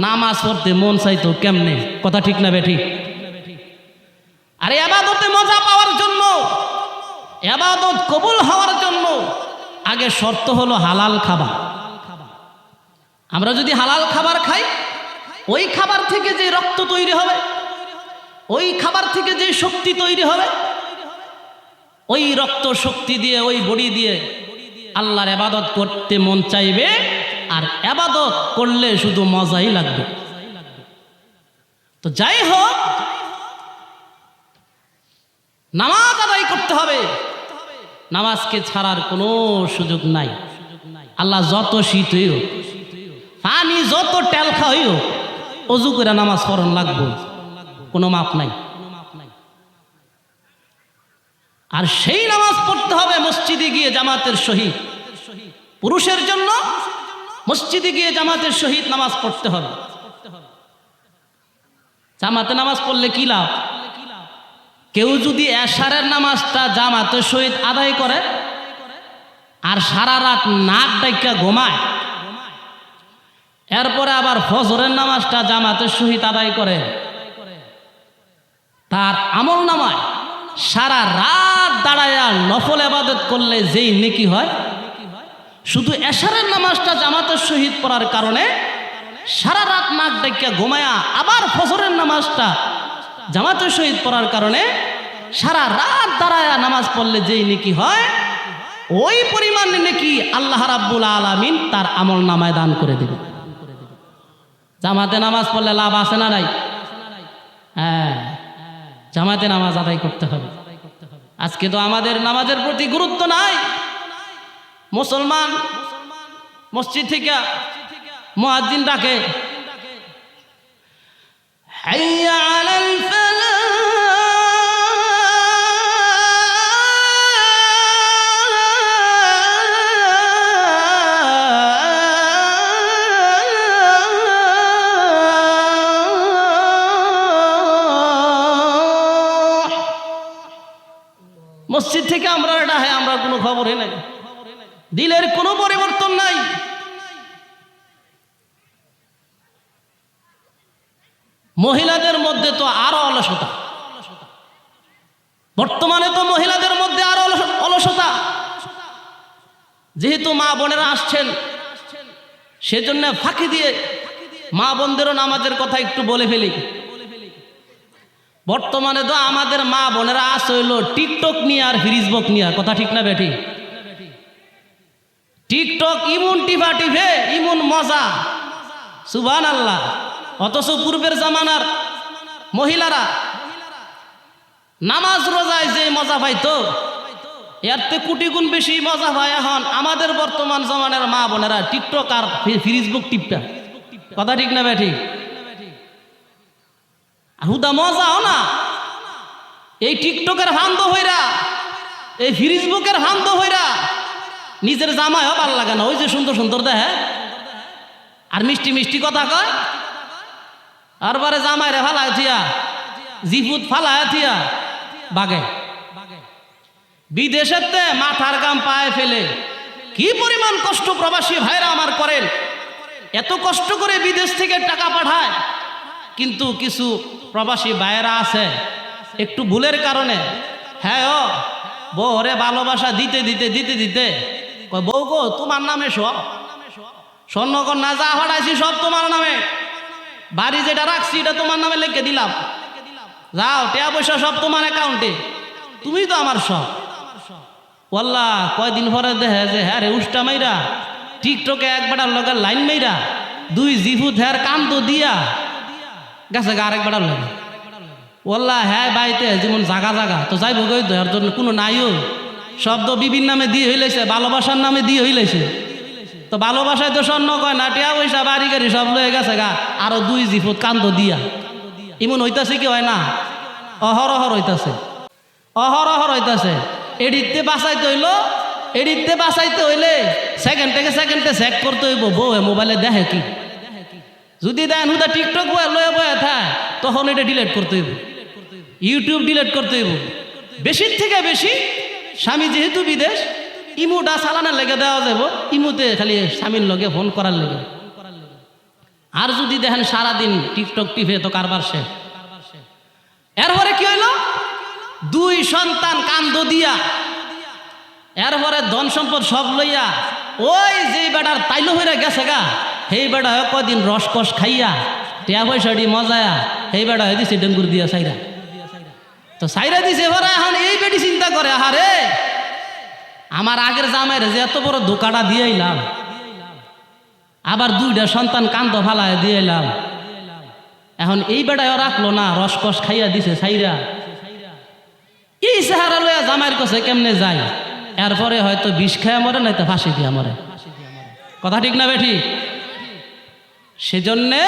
নামাজ পড়তে মন চাইতো কেমনে? কথা ঠিক না বেঠিক? আর ইবাদতে মজা পাওয়ার জন্য, ইবাদত কবুল হওয়ার জন্য আগে শর্ত হলো হালাল খাবার। আমরা যদি হালাল খাবার খাই, ওই খাবার থেকে যে রক্ত তৈরি হবে, ওই খাবার থেকে যে শক্তি তৈরি হবে, ওই রক্ত শক্তি দিয়ে, ওই বডি দিয়ে আল্লাহর ইবাদত করতে মন চাইবে। আর ইবাদত করলে শুধু মজাই লাগবে। তো যাই হোক, নামাজ আদায় করতে হবে, নামাজকে ছাড়ার কোনো সুযোগ নাই। আল্লাহ যত শীত হইও, পানি যত টেলখা হইও, অজু করে নামাজ পড়ন লাগবে, কোনো মাপ নাই। আর সেই নামাজ পড়তে হবে মসজিদে গিয়ে জামাতের সহিত। পুরুষের জন্য মসজিদে গিয়ে জামাতের সহিত নামাজ পড়তে হবে। জামাতে নামাজ পড়লে কি লাভ? কেউ যদি এশারের নামাজটা জামাতের সহিত আদায় করে আর সারা রাত নাক ডাইকা ঘুমায়, এরপরে আবার ফজরের নামাজটা জামাতের সহিত আদায় করে, তার আমল নামায় সারা রাত দাঁড়ায়া নফল ইবাদত করলে যেই নেকি হয়, শুধু এশারের নামাজটা জামাতের সহিত পড়ার কারণে সারা রাত নাক ডাইকা ঘুমায়া আবার ফজরের নামাজটা জামাতের সহিত পড়ার কারণে সারা রাত দাঁড়ায়া নামাজ পড়লে যেই নেকি হয়, ওই পরিমাণ নেকি আল্লাহ রাব্বুল আলামিন তার আমল নামায় দান করে দেবে। জামাতে নামাজ পড়লে লাভ আছে না নাই? হ্যাঁ, জামাতে নামাজ আদায় করতে হবে। আজকে তো আমাদের নামাজের প্রতি গুরুত্ব নাই। মুসলমান মসজিদ থেকে মুয়াজ্জিন ডাকে, হাইয়া আলাল ফালাহ, মসজিদ থেকে আমরা ডাকে, আমরা কোনো খবরই নাই, দিলের কোনো পরিবর্তন নাই। মহিলাদের মধ্যে তো আরো অলসতা, বর্তমানে তো মহিলাদের মধ্যে আরো অলসতা। যেহেতু মা বোনেরা আসছেন, সেজন্য ফাঁকি দিয়ে মা বোনদেরও নামাজের কথা একটু বলে ফেলি। বর্তমানে তো আমাদের মা বোনেরা আসে হইল টিকটক নিয়ে আর ফেসবুক নিয়ে, কথা ঠিক না বেঠি? টিকটক ইমন টিফা টিফে ইমন মজা, সুবহানাল্লাহ। অথচ পূর্বের জামানার মহিলারা নামাজ রোজায় যে মজা পাইতো, এরতে কোটি গুণ বেশি মজা পায় এখন আমাদের বর্তমান জামানার মা বোনেরা টিকটক আর ফেসবুক টিপটা, কথা ঠিক না বেঠি? হুদা মজাও না, এই টিকটকের হান্দ হইরা, এই ফেসবুকের হান্দ হইরা নিজের জামাইও ভালো লাগে না, ওই যে সুন্দর সুন্দর দেখে আর মিষ্টি মিষ্টি কথা কয়, আর বারে জামাইরে ফালায় থিয়া, জিফুত ফালায় থিয়া বাগে। বিদেশেতে মাথার গাম পায়ে ফেলে কি পরিমাণ কষ্ট প্রবাসী ভাইরা আমার করেন, এত কষ্ট করে বিদেশ থেকে টাকা পাঠায়, কিন্তু কিছু প্রবাসী ভাইয়েরা আছে একটু ভুলের কারণে, হ্যাঁ ও বউরে ভালোবাসা দিতে দিতে দিতে দিতে বউ গো তোমার নামে সব স্বর্ণকন্যা যা হঠাইছি সব তোমার নামে, বাড়ি যেটা রাখছি এটা তোমার নামে লিখে দিলাম, যাও টাকা পয়সা সব তোমার অ্যাকাউন্টে, তুমি তো আমার সব। ওয়াল্লাহ কয়দিন পরে দেখে যে হ্যাঁ রে উষ্টা মাইরা টিকটকে একবাটার লগে লাইন মাইরা দুই জিফুত হ্যার কান্ত দিয়া গেছে গা আরেক বেড়ার লাগে। ওয়াল্লাহ হ্যাঁ বাইতে যেমন জাগা জাগা তো যাইব গই তো, এর জন্য কোনো নাইও, শব্দ বিভিন্ন নামে দিয়ে হইলেছে, ভালোবাসার নামে দিয়ে হইলেছে, তো ভালোবাসায় তো স্বর্ণ কয় না, টিয়া পয়সা বাড়ি গাড়ি সব লয়ে গেছে গা, আরো দুই জিফুত কান্ত দিয়া। এমন হইতাছে কি হয় না? অহরহর হইতাছে, অহরহর হইতাছে। এডিটতে বাঁচাইতে হইল, এডিটতে বাঁচাইতে হইলে সেকেন্ড থেকে সেকেন্ডে চেক করতে হইব বউ মোবাইলে দেখে কি। যদি দেন হুদা টিকটক বয়ে লয়ে বয়ে থায়, তখন এটা ডিলেট করতে হইব, ইউটিউব ডিলেট করতে হইব। বেশির থেকে বেশি স্বামী যেহেতু বিদেশ, ইমুটা চালানোর লেগে দেওয়া যাব, ইমুতে খালি স্বামীর লগে ফোন করার লেগে। আর যদি দেখেন সারাদিন টিকটক টিপে তো কারবার শেষ। এরপরে কি হইল? দুই সন্তান কান্দ দিয়া, এরপরে ধন সম্পদ সব লইয়া ওই যে বেটার তাইলো হইরা গেছে গা, সেই বেটা কদিন রসকস খাইয়া টিয়া পয়সাটি মজায়া সেই বেটা হয়ে দিছে ডেঙ্গুর দিয়া সাইরা, তো সাইরা দিছে। এবারে এখন এই বেটি চিন্তা করে, আহারে আমার আগের জামাইরে যে এত বড় ধোকাটা দিয়ে এলাম, আবার দুইটা সন্তান কান্ত ফালায় দিয়ে এলাম, এখন এই বেটাও রাখলো না, রসকস খাইয়া দিছে সাইরা। এই চেহারা লইয়া জামাইয়ের কাছে কেমনে যায়? এরপরে হয়তো বিষ খাইয়া মরে, নয়তো ফাঁসি দিয়া মরে, কথা ঠিক না বেঠি? সেজন্যে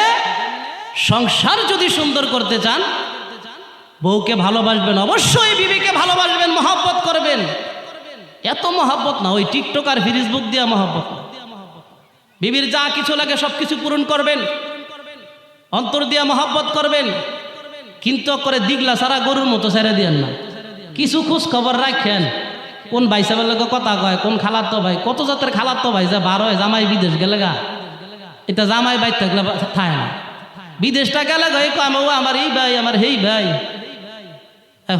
সংসার যদি সুন্দর করতে চান, বউকে ভালোবাসবেন, অবশ্যই বিবিকে ভালোবাসবেন, মহব্বত করবেন। এত মহব্বত না, ওই টিকটক আর ফেসবুক দিয়া মহব্বত না। বিবির যা কিছু লাগে সব কিছু পূরণ করবেন, অন্তর দিয়া মহব্বত করবেন, কিন্তু করে দিগলা সারা গরুর মতো ছেড়ে দিয়েন না। কিছু খোঁজ খবর রাখেন, কোন ভাই সাহেবের লোক কথা কয়, কোন খালাতো ভাই, কত জাতের খালাতো ভাই যা বার হয় জামাই বিদেশ গেলে গা, এটা জামাই বাইর থাকলে থায় না, বিদেশটা গেলে গাই আমার এই ভাই আমার হেই ভাই,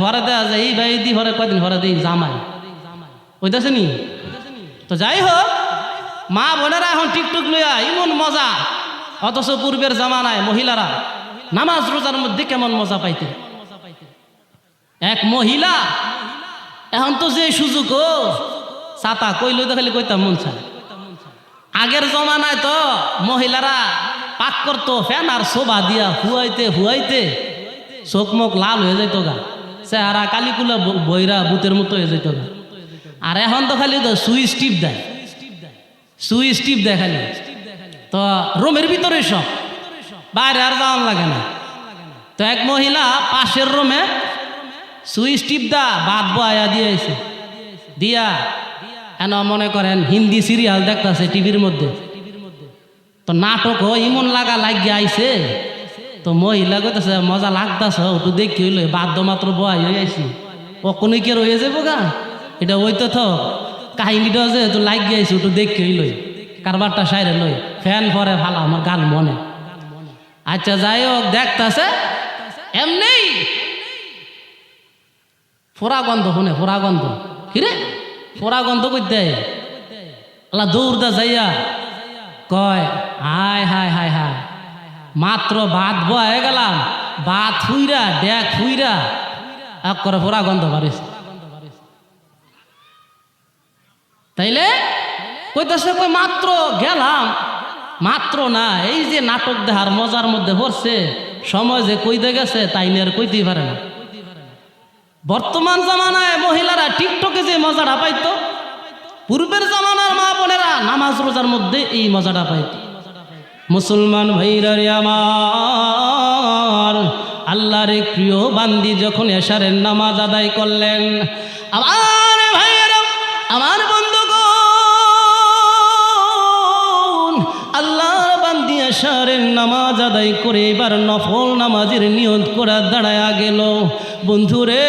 ভরে দেওয়া যায় এই ভাই দি ভরে কয়দিন ভরে দিই জামাই ওইটাছে নি। তো যাই হোক, মা বোনেরা এখন টিকটক লইয়া এমন মজা, অথচ পূর্বের জামানায় মহিলারা নামাজ রোজার মধ্যে কেমন মজা পাইতে। এক মহিলা এখন তো যে সুযোগ ছাতা কইলে তো খালি কইতাম মন চায়। আগের জমানায় তো মহিলারা পাক করতো ফ্যান আর শোভা দিয়া হুয়াইতে হুয়াইতে চোখ মুখ লাল হয়ে যেত গা, চেহারা কালিকুলা বইরা ভূতের মতো হয়ে যেত গা। আর এখন তো খালি তো সুইচ টিপ দেয়, সুইচ টিপ দেয় খালি, তো রুমের ভিতরে সব, বাইরে আর যাওয়ার লাগে না। তো এক মহিলা পাশের রুমে সুইচ টিপ দা বাদ বয়া দিয়েছে, দিয়া এন মনে করেন হিন্দি সিরিয়াল দেখতেছে টিভির মধ্যে, তো নাটক ইমন লাগা লাগিয়ে আইছে। তো মহিলা কইতেছে মজা লাগতেছ একটু দেখি হইলো, বাদ্য মাত্র বয়া হয়ে আইসি কখনই কে রয়ে যাবো গা, এটা ওইতো তো কাহিনীটা যে তো লাগিয়ে আইসি একটু দেখি হইলো, কারবারটা সাইরে লই ফ্যান পরে ভালো আমার গান মনে। আচ্ছা যাই হোক, দেখতেছে এমনি ফোরা গন্ধ শুনে, ফোরা গন্ধ কিরে ফোরা গন্ধ করতে আল্লাহ দৌড়দা যাইয়া কয় হায় হায় হায় হায়, মাত্র ভাত বয়ে গেলাম, ভাত ফুইরা ডেক ফুইরা এক করে ফোরা গন্ধ বাড়িস। তাইলে কইতেছে কই মাত্র গেলাম, মাত্র না, এই যে নাটক দেখার মজার মধ্যে পড়ছে, সময় যে কইতে গেছে তাই নিয়ে আর কইতেই পারে না। বর্তমান জামানায় মহিলারা টিকটকে যে মজাটা পাইতো, পূর্বের জামানার মা বোনেরা নামাজ রোজার মধ্যে এই মজাটা পাইতো। মুসলমান ভাইরা রে আমার, আল্লাহর প্রিয় বান্দি যখন এশারের নামাজ আদায় করলেন, আমার ভাইয়েরা আমার বন্ধুগণ, আল্লাহর বান্দি এশারের নামাজ আদায় করে এবার নফল নামাজের নিয়ত করে দাঁড়ায়া গেল। বন্ধুরে,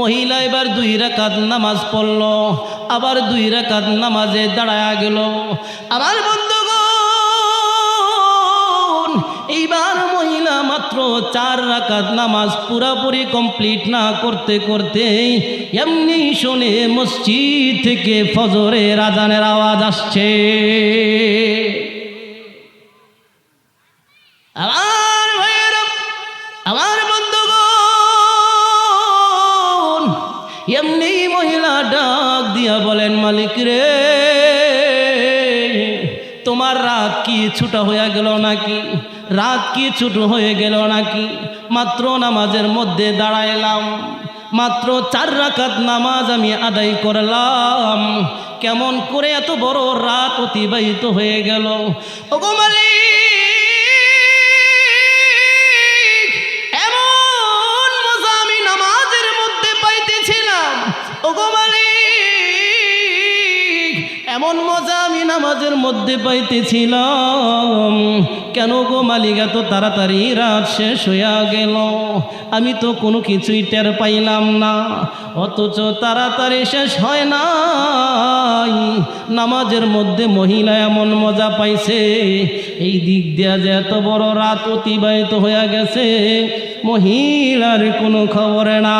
মহিলা এবার 2 রাকাত নামাজ পড়ল, আবার 2 রাকাত নামাজে দাঁড়ায়া গেল। আমার বন্ধুগণ, এইবার মহিলা মাত্র 4 রাকাত নামাজ পুরাপুরি কমপ্লিট না করতে করতে এমনি শোনে মসজিদ থেকে ফজরের আজানের আওয়াজ আসছে। আমার বন্ধুগণ, এমনি মহিলা ডাক দিয়া বলেন, মালিক রে, তোমার রাত কি ছোট হয়ে গেল নাকি, রাত কি ছোট হয়ে গেল নাকি? মাত্র নামাজের মধ্যে দাঁড়াইলাম, মাত্র 4 রাকাত নামাজ আমি আদায় করলাম, কেমন করে এত বড় রাত অতিবাহিত হয়ে গেল? ওগো মালিক, এমন মজা আমি নামাজের মধ্যে পাইতেছিলাম, কেন গো মালিক এত তাড়াতাড়ি রাত শেষ হইয়া গেল? আমি তো কোনো কিছুই টের পাইলাম না, অথচ তাড়াতাড়ি শেষ হয় নাই, নামাজের মধ্যে মহিলা এমন মজা পাইছে, এই দিক দিয়া যে এত বড় রাত অতিবাহিত হইয়া গেছে মহিলার কোনো খবর না।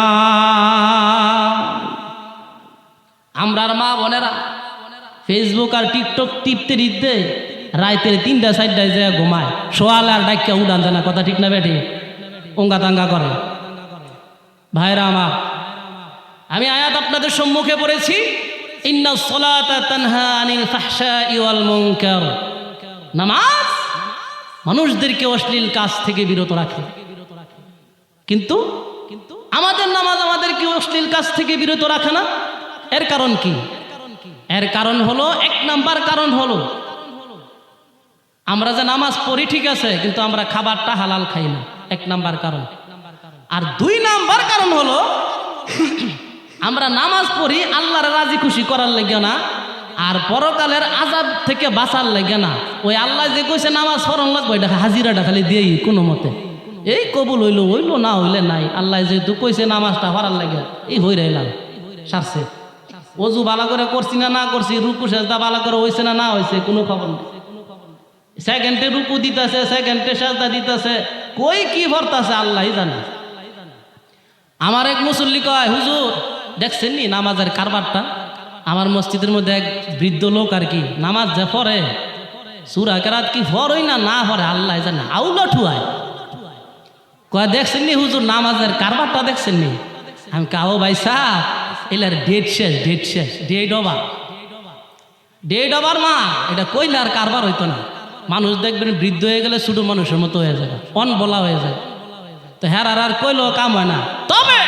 আমরার মা বোনেরা ফেসবুক আর টিকটক টিপতে টিপতে রাইতের 3টা 4টায় যায় ঘুমায়, সোয়াল আর ডাক্কা উড়ান জানা, কথা ঠিক না বেঠি? অঙ্গা তাঙ্গা করে। ভাইরা আমার, আমি আয়াত আপনাদের সম্মুখে পড়েছি, ইন্নাস সালাতা তানহা আনিল ফাহশাই ওয়াল মুনকার, নামাজ মানুষদেরকে অশ্লীল কাজ থেকে বিরত রাখে। কিন্তু আমাদের নামাজ আমাদেরকে অশ্লীল কাজ থেকে বিরত রাখে না। এর কারণ কি? এর কারণ হলো, 1 নাম্বার কারণ হলো আমরা যে নামাজ পড়ি ঠিক আছে, কিন্তু আমরা খাবারটা হালাল খাই না, 1 নাম্বার কারণ। আর 2 নাম্বার কারণ হলো আমরা নামাজ পড়ি আল্লাহর রাজি খুশি করার লাগে না, আর পরকালের আযাব থেকে বাঁচার লাগে না, ওই আল্লাহ যে কইছে নামাজ পড়ন লাগবে এটা হাজিরাটা খালি দিয়েই কোনো মতে এই কবুল হইলো হইলো, না হইলে নাই। আল্লাহ যেহেতু কইছে নামাজটা পড়ার লাগে এই হই রইলাম সারছে। অজু বালা করে করছি না না করছি, রুকু সেজদা বালা করে হইছে না না হইছে কোনো খবর নেই। সেকেন্ডে রুকু দিতেছে, সেকেন্ডে সেজদা দিতেছে, কই কি ভরতাছে আল্লাহই জানে। আমার এক মুসল্লি কয়, হুজুর দেখছেন নি নামাজের কারবারটা? আমার মসজিদের মধ্যে এক বৃদ্ধ লোক আর কি নামাজ যে পড়ে সূরা কেরাত কি পড়ই না না পড়ে আল্লাহ জানে, আউলা ঠুয়ায়। কয় দেখছেন নি হুজুর নামাজের কারবারটা দেখছেন নি? আমি কাও ভাই সাহ এলার ডেট শেষ, ডেট শেষ, ডেট ওভার মা, এটা কইলে আর কারবার হইতো না। মানুষ দেখবেন বৃদ্ধ হয়ে গেলে ছোট মানুষের মতো হয়ে যাবে, অন বলা হয়ে যায়। তো হ্যাঁ আর কইলেও কাম হয় না। তবে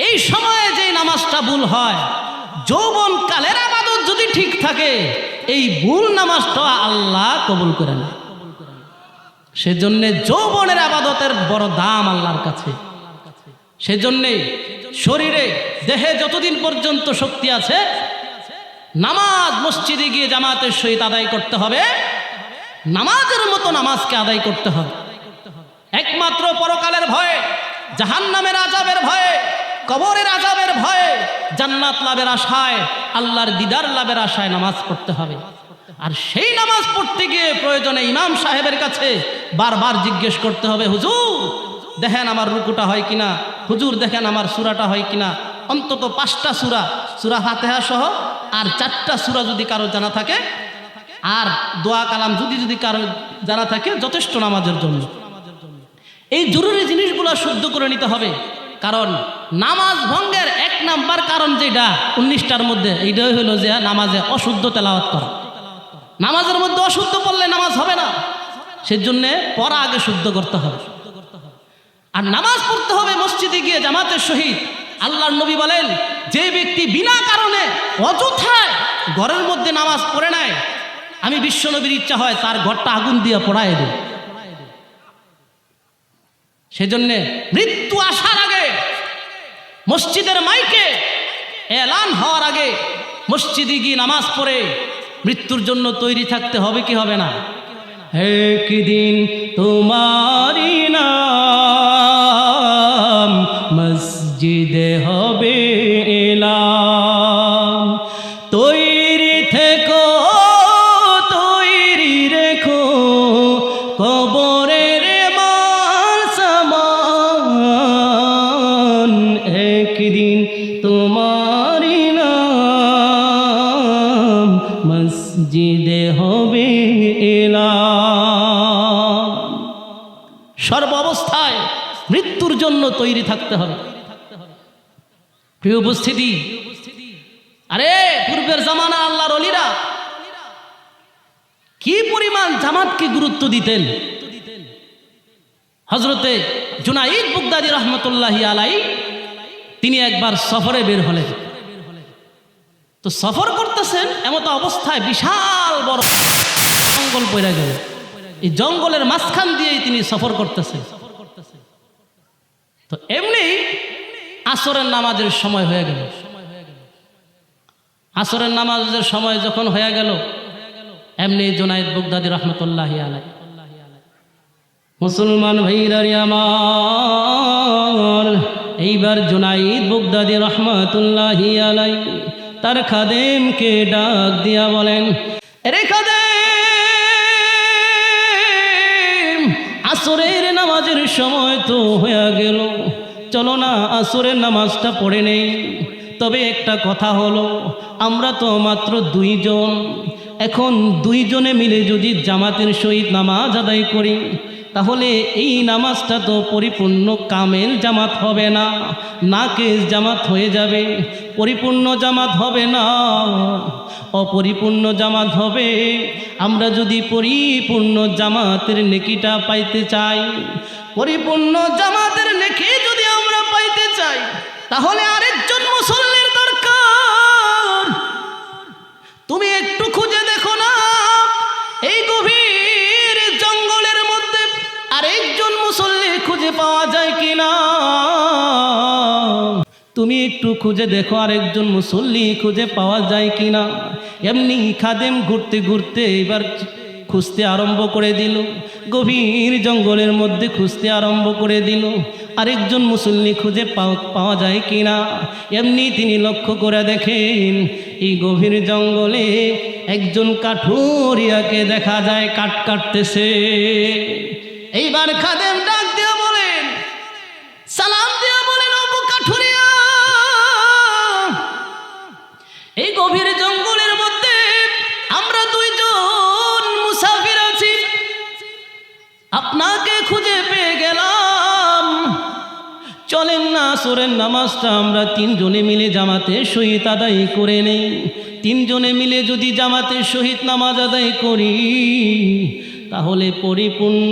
এই সময়ে যে নামাজটা ভুল হয়, যৌবন কালের ইবাদত যদি ঠিক থাকে, এই ভুল নামাজটা আল্লাহ কবুল করে না। সেজন্য যৌবনের ইবাদতের বড় দাম আল্লাহর কাছে। সেজন্যে শরীরে দেহে যতদিন পর্যন্ত শক্তি আছে, নামাজ মসজিদে গিয়ে জামাতের সহিত আদায় করতে হবে, নামাজের মতো নামাজকে আদায় করতে হবে। একমাত্র পরকালের ভয়ে, জাহান্নামের আযাবের ভয়ে, কবরের আযাবের ভয়ে, জান্নাত লাভের আশায়, আল্লাহর দিদার লাভের আশায় নামাজ পড়তে হবে। আর সেই নামাজ পড়তে গিয়ে প্রয়োজনে ইমাম সাহেবের কাছে বারবার জিজ্ঞেস করতে হবে, হুজুর দেখেন আমার রুকুটা হয় কিনা, হুজুর দেখেন আমার সূরাটা হয় কিনা। অন্তত 5টা সূরা, সূরা ফাতিহা সহ আর 4টা সূরা যদি কারো জানা থাকে, আর দোয়া কালাম যদি কারো জানা থাকে, যথেষ্ট নামাজের জন্য। এই জরুরি জিনিসগুলো শুদ্ধ করে নিতে হবে। কারণ নামাজ ভঙ্গের 1 নাম্বার কারণ যেটা 19টার মধ্যে, এইটাই হলো যে নামাজে অশুদ্ধ তেলাওয়াত করা। নামাজের মধ্যে অশুদ্ধ পড়লে নামাজ হবে না, সেজন্যে পড়া আগে শুদ্ধ করতে হবে। আর নামাজ পড়তে হবে মসজিদে গিয়ে জামাতের সহিত। আল্লাহর নবী বলেন, যে ব্যক্তি বিনা কারণে অযথায় ঘরের মধ্যে নামাজ পড়ে নেয়, আমি বিশ্বনবীর ইচ্ছা হয় তার ঘরটা আগুন দিয়ে পোড়ায় দেব। সেজন্য মৃত্যু আসার আগে, মসজিদের মাইকে এলান হওয়ার আগে মসজিদে গিয়ে নামাজ পড়ে মৃত্যুর জন্য তৈরি থাকতে হবে কি হবে না? একদিন তোমারই নাম মসজিদে হবে এলাম, তৈরি থেকো তৈরি রেখো কবরের মাল সামান, একদিন তোমারই নাম মসজিদে হবে এলাম। সর্ব অবস্থায় মৃত্যুর জন্য তৈরি থাকতে হবে। প্রিয় উপস্থিতি, আরে পূর্বের জামানা আল্লাহর ওলিরা কি পরিমাণ জামাতকে গুরুত্ব দিতেন। হযরতে জুনাইদ বুগদাদি রহমতুল্লাহি আলাইহি তিনি একবার সফরে বের হলেন। তো সফর করতেছেন, এমত অবস্থায় বিশাল বড় জঙ্গল পড়ে গেল। এই জঙ্গলের মাঝখান দিয়েই তিনি সফর করতেছেন। তো এমনি আসরের নামাজের সময় হয়ে গেল। আসরের নামাজের সময় যখন হয়ে গেল, এমনি জুনাইদ বুগদাদি রহমতুল্লাহি আলাইহি, মুসলমান ভাইরা আমার, এইবার জুনাইদ বুগদাদি রহমতুল্লাহি আলাইহি তার খাদেমকে ডাক দিয়া বলেন, রে খাদেম, আসরের নামাজের সময় তো হয়ে গেল, চলো না আসরের নামাজটা পড়ে নেই। তবে একটা কথা হলো, আমরা তো মাত্র 2 জন, এখন 2 জনে মিলে যদি জামাতের সহিত নামাজ আদায় করি, তাহলে এই নামাজটা তো পরিপূর্ণ কামেল জামাত হবে না, নাকেস জামাত হয়ে যাবে, পরিপূর্ণ জামাত হবে না, অপরিপূর্ণ জামাত হবে। আমরা যদি পরিপূর্ণ জামাতের নেকিটা পাইতে চাই, পরিপূর্ণ জামাতের নেকি যদি আমরা পাইতে চাই, তাহলে আরেকজন মুসল্লির দরকার। তুমি একটু খুঁজে দেখো না, এই গভীর জঙ্গলের মধ্যে আরেকজন মুসল্লি খুঁজে পাওয়া যায় কিনা। তুমি একটু খুঁজে দেখো আরেকজন মুসল্লি খুঁজে পাওয়া যায় কিনা। এমনি খাদেম ঘুরতে ঘুরতে এবার খুঁজতে আরম্ভ করে দিল, গভীর জঙ্গলের মধ্যে খুঁজতে আরম্ভ করে দিল আরেকজন মুসল্লি খুঁজে পাওয়া যায় কিনা। এমনি তিনি লক্ষ্য করে দেখেন এই গভীর জঙ্গলে একজন কাঠুরিয়াকে দেখা যায় কাঠ কাটতেছে। এইবার খাদেম ডাক দিয়ে বলেন, সালাম দিয়ে বলেন, ও কাঠুরিয়া, এই গভীর জঙ্গলের মধ্যে আমরা দুইজন মুসাফির আছি, আপনাকে খুঁজে পেয়ে গেলাম, চলেন না আসরের নামাজটা আমরা তিনজনে মিলে জামাতে সহিত আদায় করে নেই। তিনজনে মিলে যদি জামাতে সহিত নামাজ আদায় করি তাহলে পরিপূর্ণ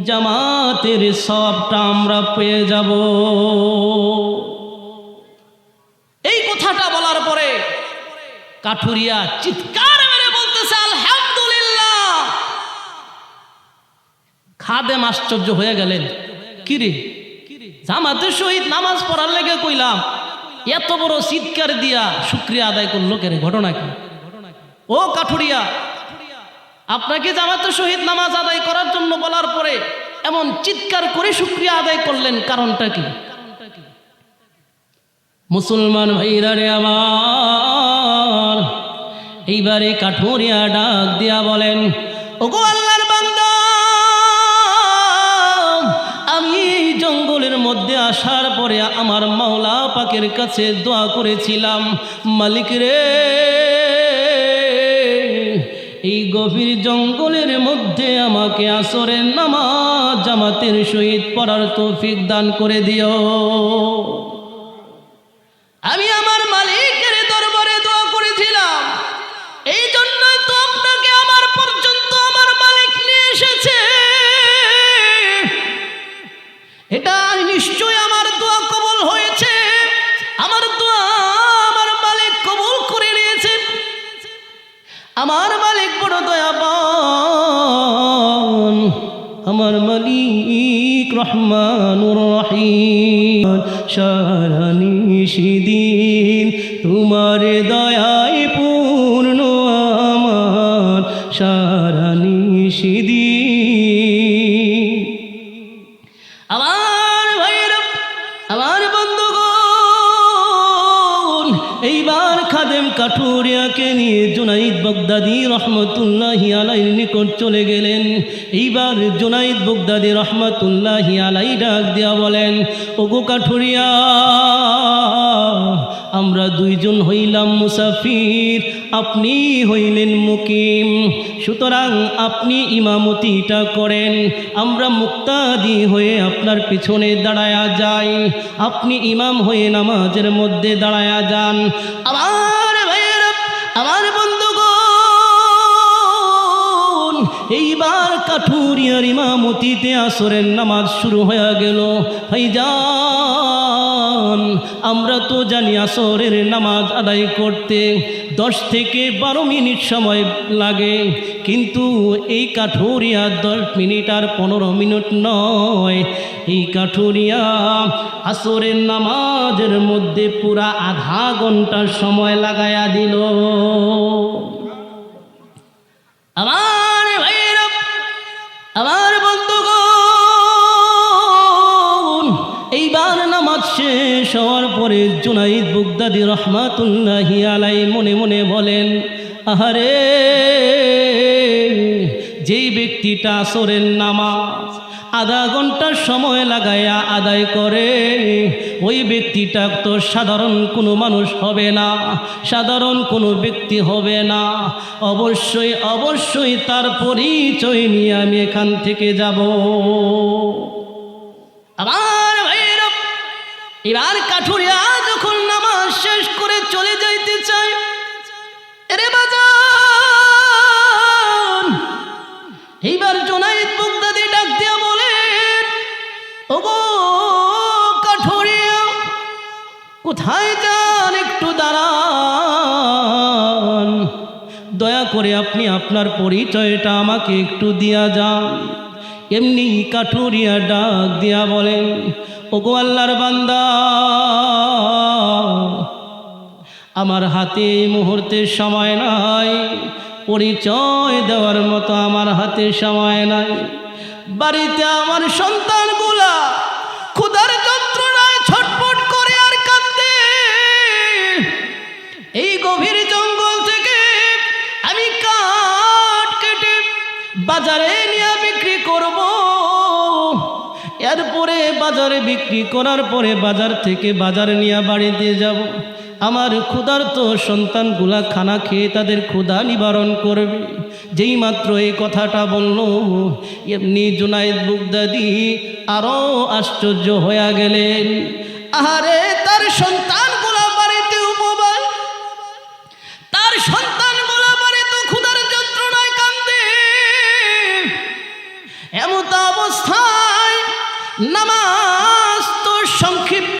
জামাতের সবটা আমরা পেয়ে যাব। এই কথাটা বলার পরে কাঠুরিয়া চিৎকার মেরে বলতেছে আলহামদুলিল্লাহ। খাদেম আশ্চর্য হয়ে গেলেন, কিরে জামাতের সহিত নামাজ পড়ার লেগে কইলাম, এত বড় চিৎকার দিয়া শুকরিয়া আদায় করলো কেন, ঘটনা কি? ও কাঠুরিয়া, আপনাকে জামাতের সহিত নামাজ আদায় করার জন্য বলার পরে এমন চিৎকার করে শুকরিয়া আদায় করলেন, কারণটা কি? মুসলমান ভাইরা রে আমার, এইবারে কাঠুরিয়া ডাক দিয়া বলেন, ওগো আল্লাহর বান্দা, আমি এই জঙ্গলের মধ্যে আসার পরে আমার মাওলা পাকের কাছে দোয়া করেছিলাম, মালিক রে, এই গভীর জঙ্গলের মধ্যে আমাকে আসরের নামাজ জামাতের সহিত পড়ার তৌফিক দান করে দিও। আমি আমার মালিকের দরবারে দোয়া করেছিলাম, এই জন্যই তো আপনাকে আমার পর্যন্ত আমার মালিক নিয়ে এসেছে। এটা নিশ্চয় আমার দোয়া কবুল হয়েছে, আমার দোয়া আমার মালিক কবুল করে নিয়েছে। আমার মালিক বড় দয়াবান, আমার মালিক রহমানুর রহিম। সারা নিশিদিন তোমার দয়ায় পূর্ণ আমার সারা নিশিদিন। আমার ভাইরা, আমার বন্ধুগণ, এইবার খাদেম কাঠুরিয়াকে নিয়ে জুনাইদ বাগদাদি রহমতুল্লাহি আলাইহির নিকট চলে গেলেন। এইবার জুনাইদ বাগদাদি রহমতুল্লাহি আলাইহি ডাক দিয়া বলেন, ওগো কাঠুরিয়া, আমরা দুইজন হইলাম মুসাফির, আপনি হইলেন মুকিম, সুতরাং আপনি ইমামতিটা করেন, আমরা মুক্তাদি হয়ে আপনার পিছনে দাঁড়ায়া যাই, আপনি ইমাম হয়ে নামাজের মধ্যে দাঁড়ায়া যান। আমার ভাইয়েরা, আমার বন্ধুগণ, এইবার কাঠুরিয়ার ইমামতিতে আসরের নামাজ শুরু হয়ে গেল। ভাইজান, আমরা তো জানি আসরের নামাজ আদায় করতে 10 থেকে 12 মিনিট সময় লাগে, কিন্তু এই কাঠুরিয়া 10 মিনিট আর 15 মিনিট নয়, এই কাঠুরিয়া আসরের নামাজের মধ্যে পুরা আধা ঘন্টা সময় লাগায়া দিল। আমার ভাইরা, আমার বন্ধুগণ, এইবার নামাজ শেষ হওয়ার পরে জুনাইদ বাগদাদি রহমাতুল্লাহি আলাইহি মনে মনে বলেন, আহারে, যেই ব্যক্তিটা আসরের নামাজ আধা ঘন্টার সময় লাগায়া আদায় করে, ওই ব্যক্তিটা তো সাধারণ কোনো মানুষ হবে না, সাধারণ কোনো ব্যক্তি হবে না। অবশ্যই অবশ্যই তার পরিচয় নিয়ে আমি এখান থেকে যাব। আমার ভাইরা, এবার কাঠুরিয়া যখন নামাজ শেষ করে চলে যাইতে চায়, এরে বাজান, এইবার জুনাইদ বাগদাদি ডাক দিয়া বলেন, ওগো কাঠুরিয়া, কোথায় যান, একটু দাঁড়ান, দয়া করে আপনি আপনার পরিচয়টা আমাকে একটু দিয়া যান। এমনি কাঠুরিয়া ডাক দিয়া বলেন, ওগো আল্লাহর বান্দা, আমার হাতে এই মুহূর্তে সময় নাই, পরিচয় দেওয়ার মতো আমার হাতে সময় নাই। বাড়িতে আমার সন্তানগুলা ক্ষুধার যন্ত্রণায় ছটফট করে আর কাঁদে। এই গভীর জঙ্গল থেকে আমি কাঠ কেটে বাজারে নিয়ে বিক্রি করব, এরপরে বাজারে বিক্রি করার পরে বাজার থেকে বাজার নিয়ে বাড়িতে যাব। আমার ক্ষুধার্ত সন্তানগুলা খানা খেয়ে তাদের ক্ষুধা নিবারণ করবে। যেই মাত্র এই কথাটা বলল, এমনি জুনায়েদ বাগদাদী আরো আশ্চর্য হয়ে গেলেন। আহারে, তার সন্তানগুলা বাড়িতে উপবাস, তার সন্তানগুলা বাড়িতে ক্ষুধার যন্ত্রণায় কান্দে। এমত অবস্থায় নামাজ